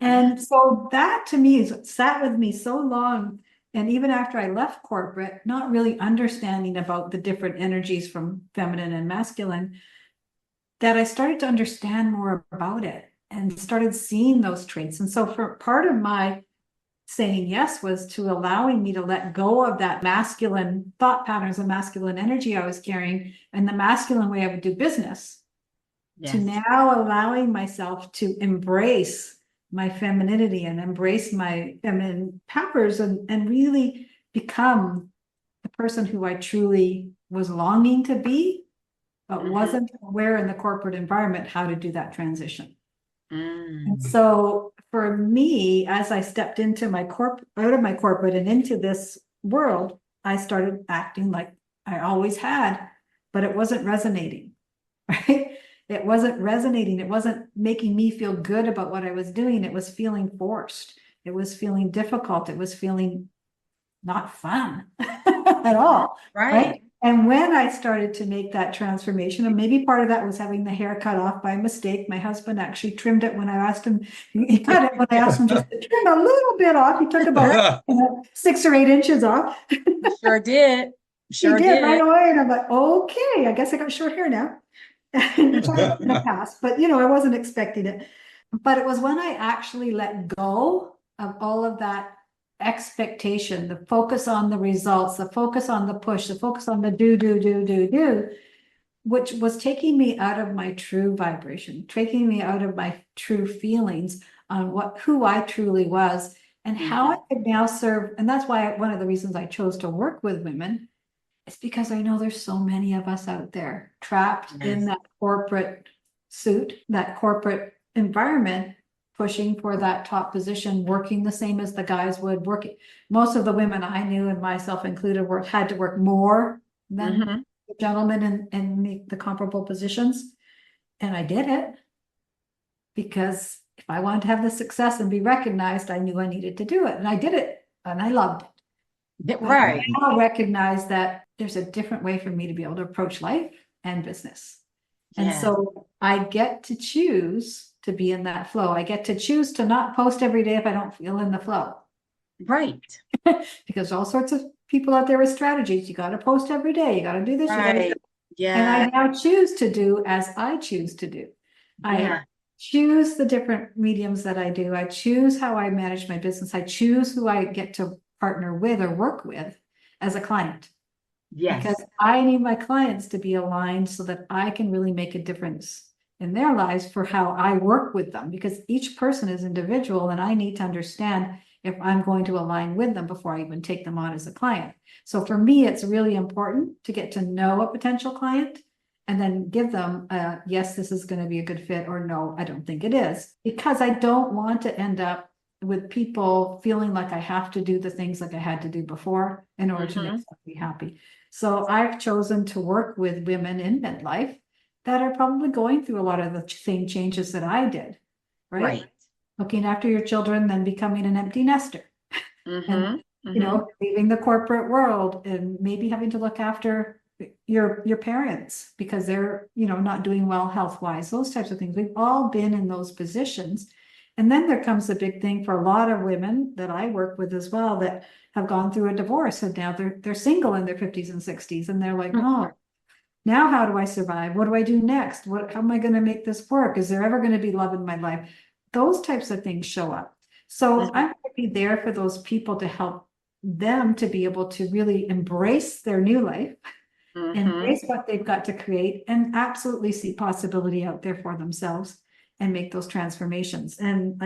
And so that to me sat with me so long. And even after I left corporate, not really understanding about the different energies from feminine and masculine, that I started to understand more about it and started seeing those traits. And so for part of my saying yes was to allowing me to let go of that masculine thought patterns and masculine energy I was carrying and the masculine way I would do business to now allowing myself to embrace my femininity and embrace my feminine powers and really become the person who I truly was longing to be, but wasn't aware in the corporate environment how to do that transition. And so for me, as I stepped into out of my corporate and into this world, I started acting like I always had, but it wasn't resonating, right? It wasn't resonating. It wasn't making me feel good about what I was doing. It was feeling forced. It was feeling difficult. It was feeling not fun at all. Right. And when I started to make that transformation, and maybe part of that was having the hair cut off by mistake. My husband actually trimmed it when I asked him, he cut it when I asked him just to trim a little bit off. He took about 6 or 8 inches off. Sure did. He did right away. And I'm like, okay, I guess I got short hair now. Which I was gonna pass, but I wasn't expecting it. But it was when I actually let go of all of that expectation, the focus on the results, the focus on the push, the focus on the do, which was taking me out of my true vibration, taking me out of my true feelings on who I truly was and how I could now serve. And that's why one of the reasons I chose to work with women. It's because I know there's so many of us out there trapped in that corporate suit, that corporate environment, pushing for that top position, working the same as the guys would work. Most of the women I knew, and myself included, had to work more than the gentlemen in the comparable positions. And I did it because if I wanted to have the success and be recognized, I knew I needed to do it. And I did it and I loved it. Right. I recognize that there's a different way for me to be able to approach life and business. And so I get to choose to be in that flow. I get to choose to not post every day if I don't feel in the flow. Right. Because all sorts of people out there with strategies. You got to post every day. You got to do this. Right. And I now choose to do as I choose to do. I choose the different mediums that I do. I choose how I manage my business. I choose who I get to partner with or work with as a client. Because I need my clients to be aligned so that I can really make a difference in their lives for how I work with them, because each person is individual and I need to understand if I'm going to align with them before I even take them on as a client. So for me, it's really important to get to know a potential client and then give them yes, this is going to be a good fit, or no, I don't think it is, because I don't want to end up with people feeling like I have to do the things like I had to do before in order to make them be happy. So I've chosen to work with women in midlife that are probably going through a lot of the same changes that I did, right? Right. Looking after your children, then becoming an empty nester. And leaving the corporate world and maybe having to look after your parents because they're, not doing well health-wise, those types of things. We've all been in those positions. And then there comes the big thing for a lot of women that I work with as well that have gone through a divorce and now they're single in their 50s and 60s and they're like, oh, now how do I survive? What do I do next? How am I going to make this work? Is there ever going to be love in my life? Those types of things show up. So I'm going to be there for those people to help them to be able to really embrace their new life, embrace what they've got to create, and absolutely see possibility out there for themselves and make those transformations. And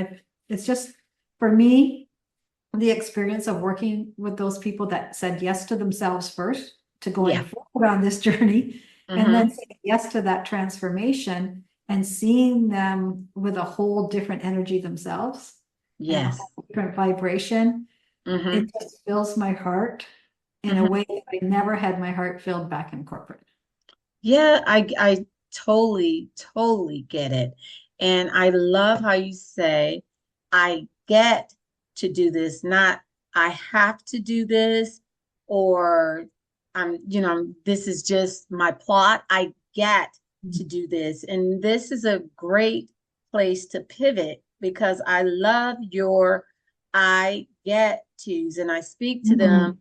it's just, for me, the experience of working with those people that said yes to themselves first, to going forward on this journey, and then saying yes to that transformation and seeing them with a whole different energy themselves. Yes. Different vibration. It just fills my heart in a way that I never had my heart filled back in corporate. Yeah, I totally, totally get it. And I love how you say, I get to do this, not I have to do this, or this is just my plot. I get to do this. And this is a great place to pivot because I love your I get tos, and I speak to them,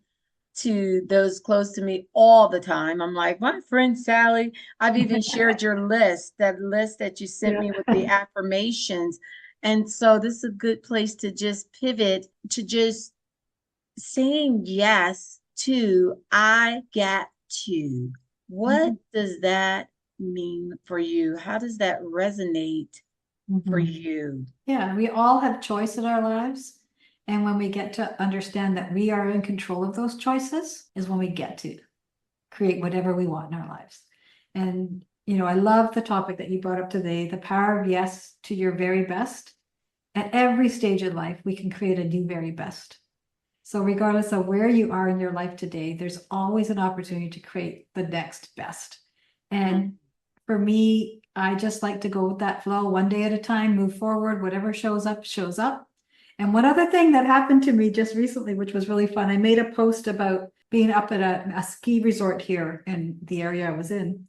to those close to me all the time. I'm like, my friend Sally, I've even shared your list, that list that you sent me with the affirmations. And so this is a good place to just pivot to just saying yes to I get to. What does that mean for you? How does that resonate for you? Yeah, we all have choice in our lives. And when we get to understand that we are in control of those choices is when we get to create whatever we want in our lives. And, I love the topic that you brought up today, the power of yes to your very best. At every stage of life, we can create a new very best. So regardless of where you are in your life today, there's always an opportunity to create the next best. And for me, I just like to go with that flow, one day at a time, move forward, whatever shows up, shows up. And one other thing that happened to me just recently, which was really fun, I made a post about being up at a ski resort here in the area I was in.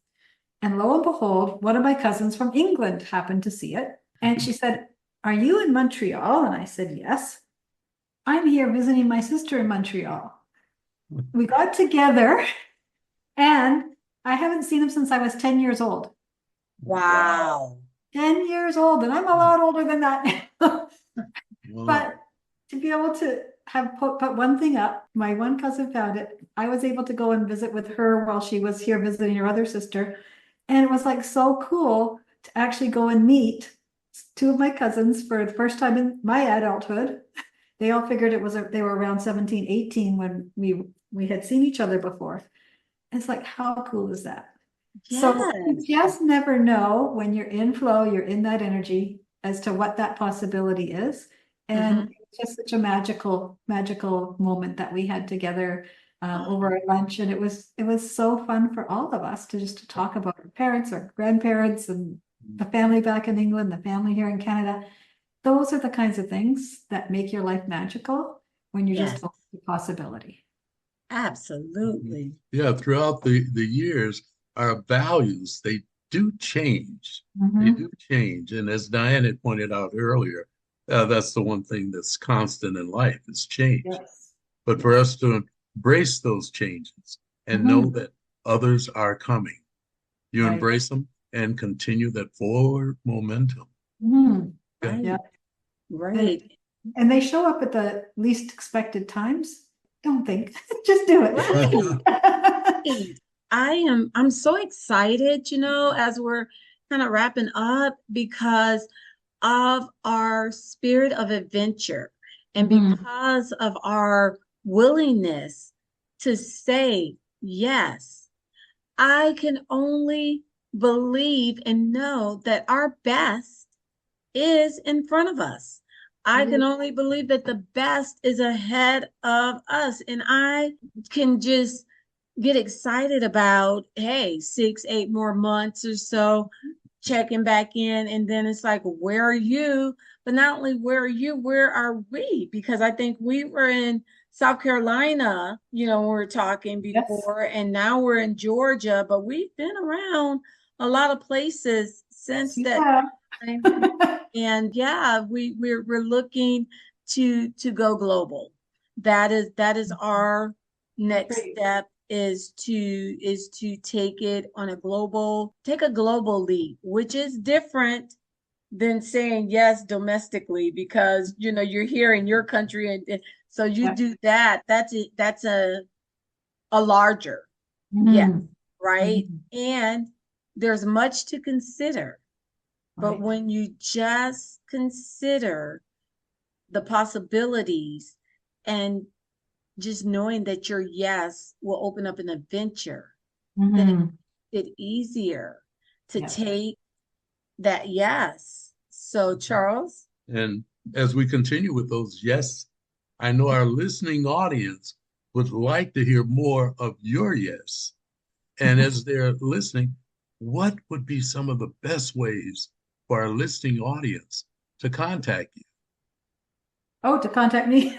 And lo and behold, one of my cousins from England happened to see it. And she said, "Are you in Montreal?" And I said, "Yes. I'm here visiting my sister in Montreal." We got together and I haven't seen him since I was 10 years old. Wow. 10 years old. And I'm a lot older than that now. But to be able to have put one thing up, my one cousin found it. I was able to go and visit with her while she was here visiting her other sister. And it was like so cool to actually go and meet two of my cousins for the first time in my adulthood. They all figured they were around 17, 18 when we had seen each other before. It's like, how cool is that? Yes. So you just never know when you're in flow, you're in that energy as to what that possibility is. And it's just such a magical moment that we had together over our lunch. And it was so fun for all of us to talk about our parents, our grandparents, and the family back in England, the family here in Canada. Those are the kinds of things that make your life magical when you're just open to possibility. Absolutely. Yeah, throughout the years, our values, they do change. They do change. And as Diane had pointed out earlier, that's the one thing that's constant in life is change. Yes. But for us to embrace those changes and know that others are coming, you embrace them and continue that forward momentum. Yeah. Right. And they show up at the least expected times. Don't think, just do it. I'm so excited, as we're kind of wrapping up because of our spirit of adventure and because of our willingness to say yes. I can only believe and know that our best is in front of us. I can only believe that the best is ahead of us. And I can just get excited about, hey, 6, 8 more months or so, checking back in. And then it's like, where are you? But not only where are you, where are we? Because I think we were in South Carolina, when we were talking Yes. before, and now we're in Georgia, but we've been around a lot of places Yes, since you that have. time. And yeah, we're looking to go global. That is our next Great. step, is to take a global leap, which is different than saying yes domestically, because you're here in your country, and so you Yeah. do that. That's a larger yes, Mhm. right? Mhm. And there's much to consider. But Right. when you just consider the possibilities, and just knowing that your yes will open up an adventure, then Mhm. it's easier to Yes. take that yes. So, Charles, And as we continue with those yes, I know our listening audience would like to hear more of your yes. And as they're listening, what would be some of the best ways for our listening audience to contact you? Oh, to contact me.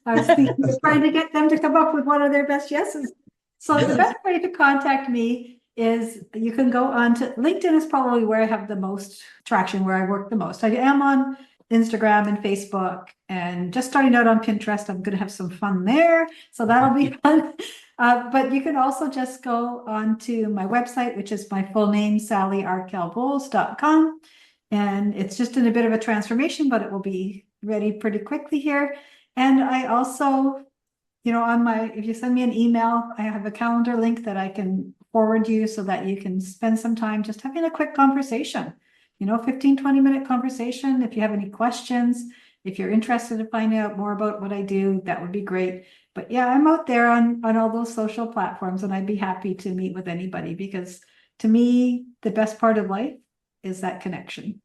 I was thinking of trying to get them to come up with one of their best yeses. So the Yes. best way to contact me is you can go on to LinkedIn is probably where I have the most traction, where I work the most. I am on Instagram and Facebook and just starting out on Pinterest. I'm going to have some fun there. So that'll be fun. But you can also just go on to my website, which is my full name, sallyarkellboles.com. And it's just in a bit of a transformation, but it will be ready pretty quickly here. And I also, if you send me an email, I have a calendar link that I can forward you so that you can spend some time just having a quick conversation, 15-20 minute conversation. If you have any questions, if you're interested in finding out more about what I do, that would be great. But yeah, I'm out there on all those social platforms, and I'd be happy to meet with anybody, because to me, the best part of life is that connection.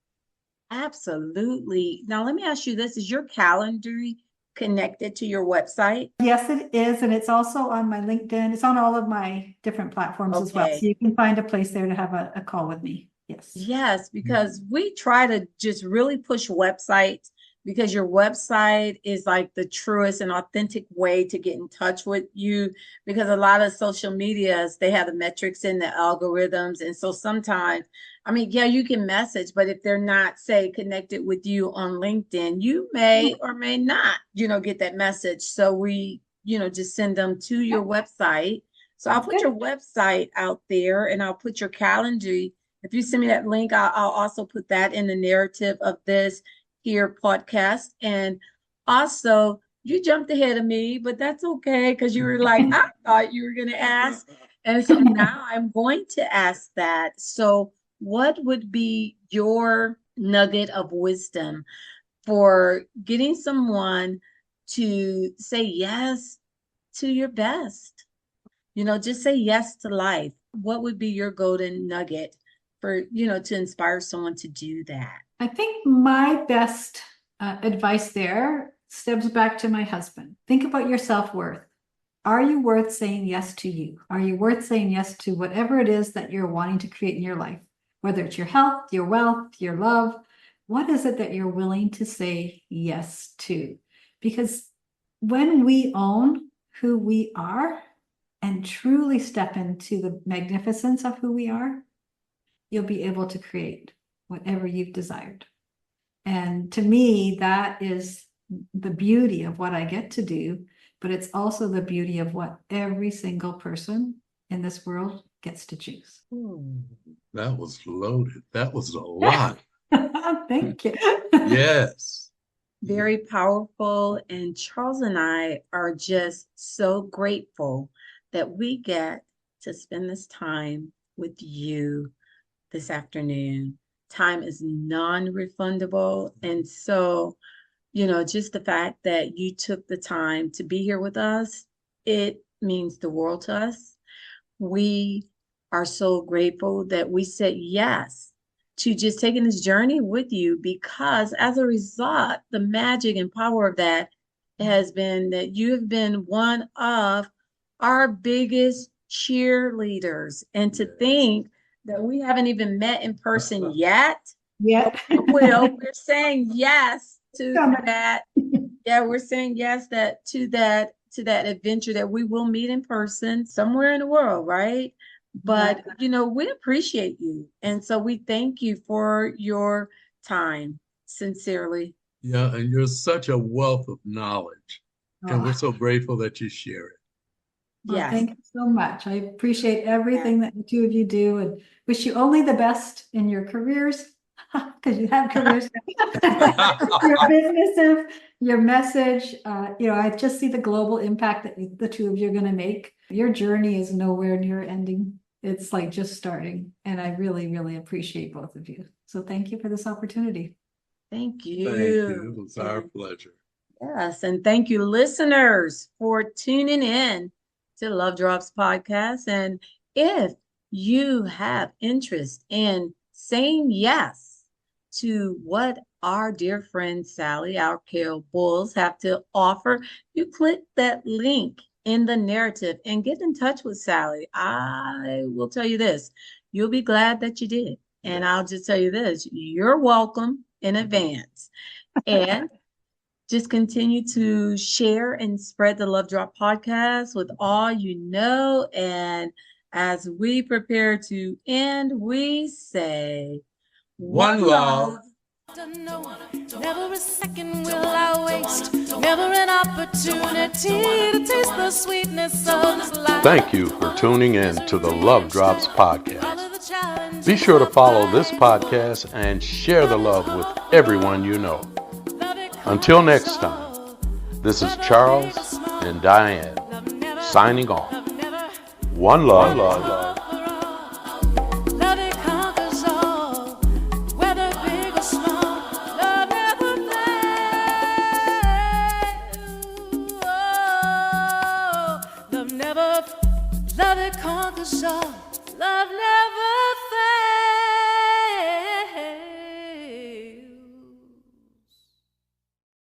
absolutely. Now, let me ask you this: is your Calendly connected to your website? Yes, it is. And it's also on my LinkedIn. It's on all of my different platforms as well. Okay. So you can find a place there to have a call with me. Yes. Yes, because we try to just really push websites, because your website is like the truest and authentic way to get in touch with you, because a lot of social medias, they have the metrics and the algorithms. And so sometimes, I mean, yeah, you can message, but if they're not, say, connected with you on LinkedIn, you may or may not, get that message. So we, just send them to Yeah, your website. So I'll that's put good. your website out there, and I'll put your calendar. If you send me that link, I'll also put that in the narrative of this here podcast. And also, you jumped ahead of me, but that's okay, because you were like, I thought you were going to ask. And so now I'm going to ask that. So, what would be your nugget of wisdom for getting someone to say yes to your best? Just say yes to life. What would be your golden nugget for, to inspire someone to do that? I think my best advice there stems back to my husband. Think about your self-worth. Are you worth saying yes to you? Are you worth saying yes to whatever it is that you're wanting to create in your life? Whether it's your health, your wealth, your love, what is it that you're willing to say yes to? Because when we own who we are and truly step into the magnificence of who we are, you'll be able to create whatever you've desired. And to me, that is the beauty of what I get to do, but it's also the beauty of what every single person in this world gets to choose. That was loaded. That was a lot. Thank you. Yes. Very powerful. And Charles and I are just so grateful that we get to spend this time with you this afternoon. Time is non-refundable. And so, just the fact that you took the time to be here with us, it means the world to us. We are so grateful that we said yes to just taking this journey with you, because as a result, the magic and power of that has been that you have been one of our biggest cheerleaders. And to think that we haven't even met in person yet. Yeah. Well, we're saying yes to that. Yeah, we're saying yes to that adventure that we will meet in person somewhere in the world, right? But we appreciate you. And so we thank you for your time, sincerely. Yeah, and you're such a wealth of knowledge. And we're so grateful that you share it. Well, Yes. thank you so much. I appreciate everything that the two of you do and wish you only the best in your careers, because you have careers, your businesses, your message. I just see the global impact that the two of you are going to make. Your journey is nowhere near ending. It's like just starting. And I really, really appreciate both of you. So thank you for this opportunity. Thank you. Thank you. It was our pleasure. Yes, and thank you, listeners, for tuning in to Love Drops Podcast. And if you have interest in saying yes to what our dear friend Sally Arkell-Boles have to offer, you click that link in the narrative and get in touch with Sally. I will tell you this, you'll be glad that you did. And I'll just tell you this, you're welcome in advance. And just continue to share and spread the Love Drop podcast with all you know. And as we prepare to end, we say, One love. Never a second will I waste, never an opportunity to taste the sweetness of this life. Thank you for tuning in to the Love Drops podcast. Be sure to follow this podcast and share the love with everyone you know. Until next time, this is Charles and Diane signing off. One love.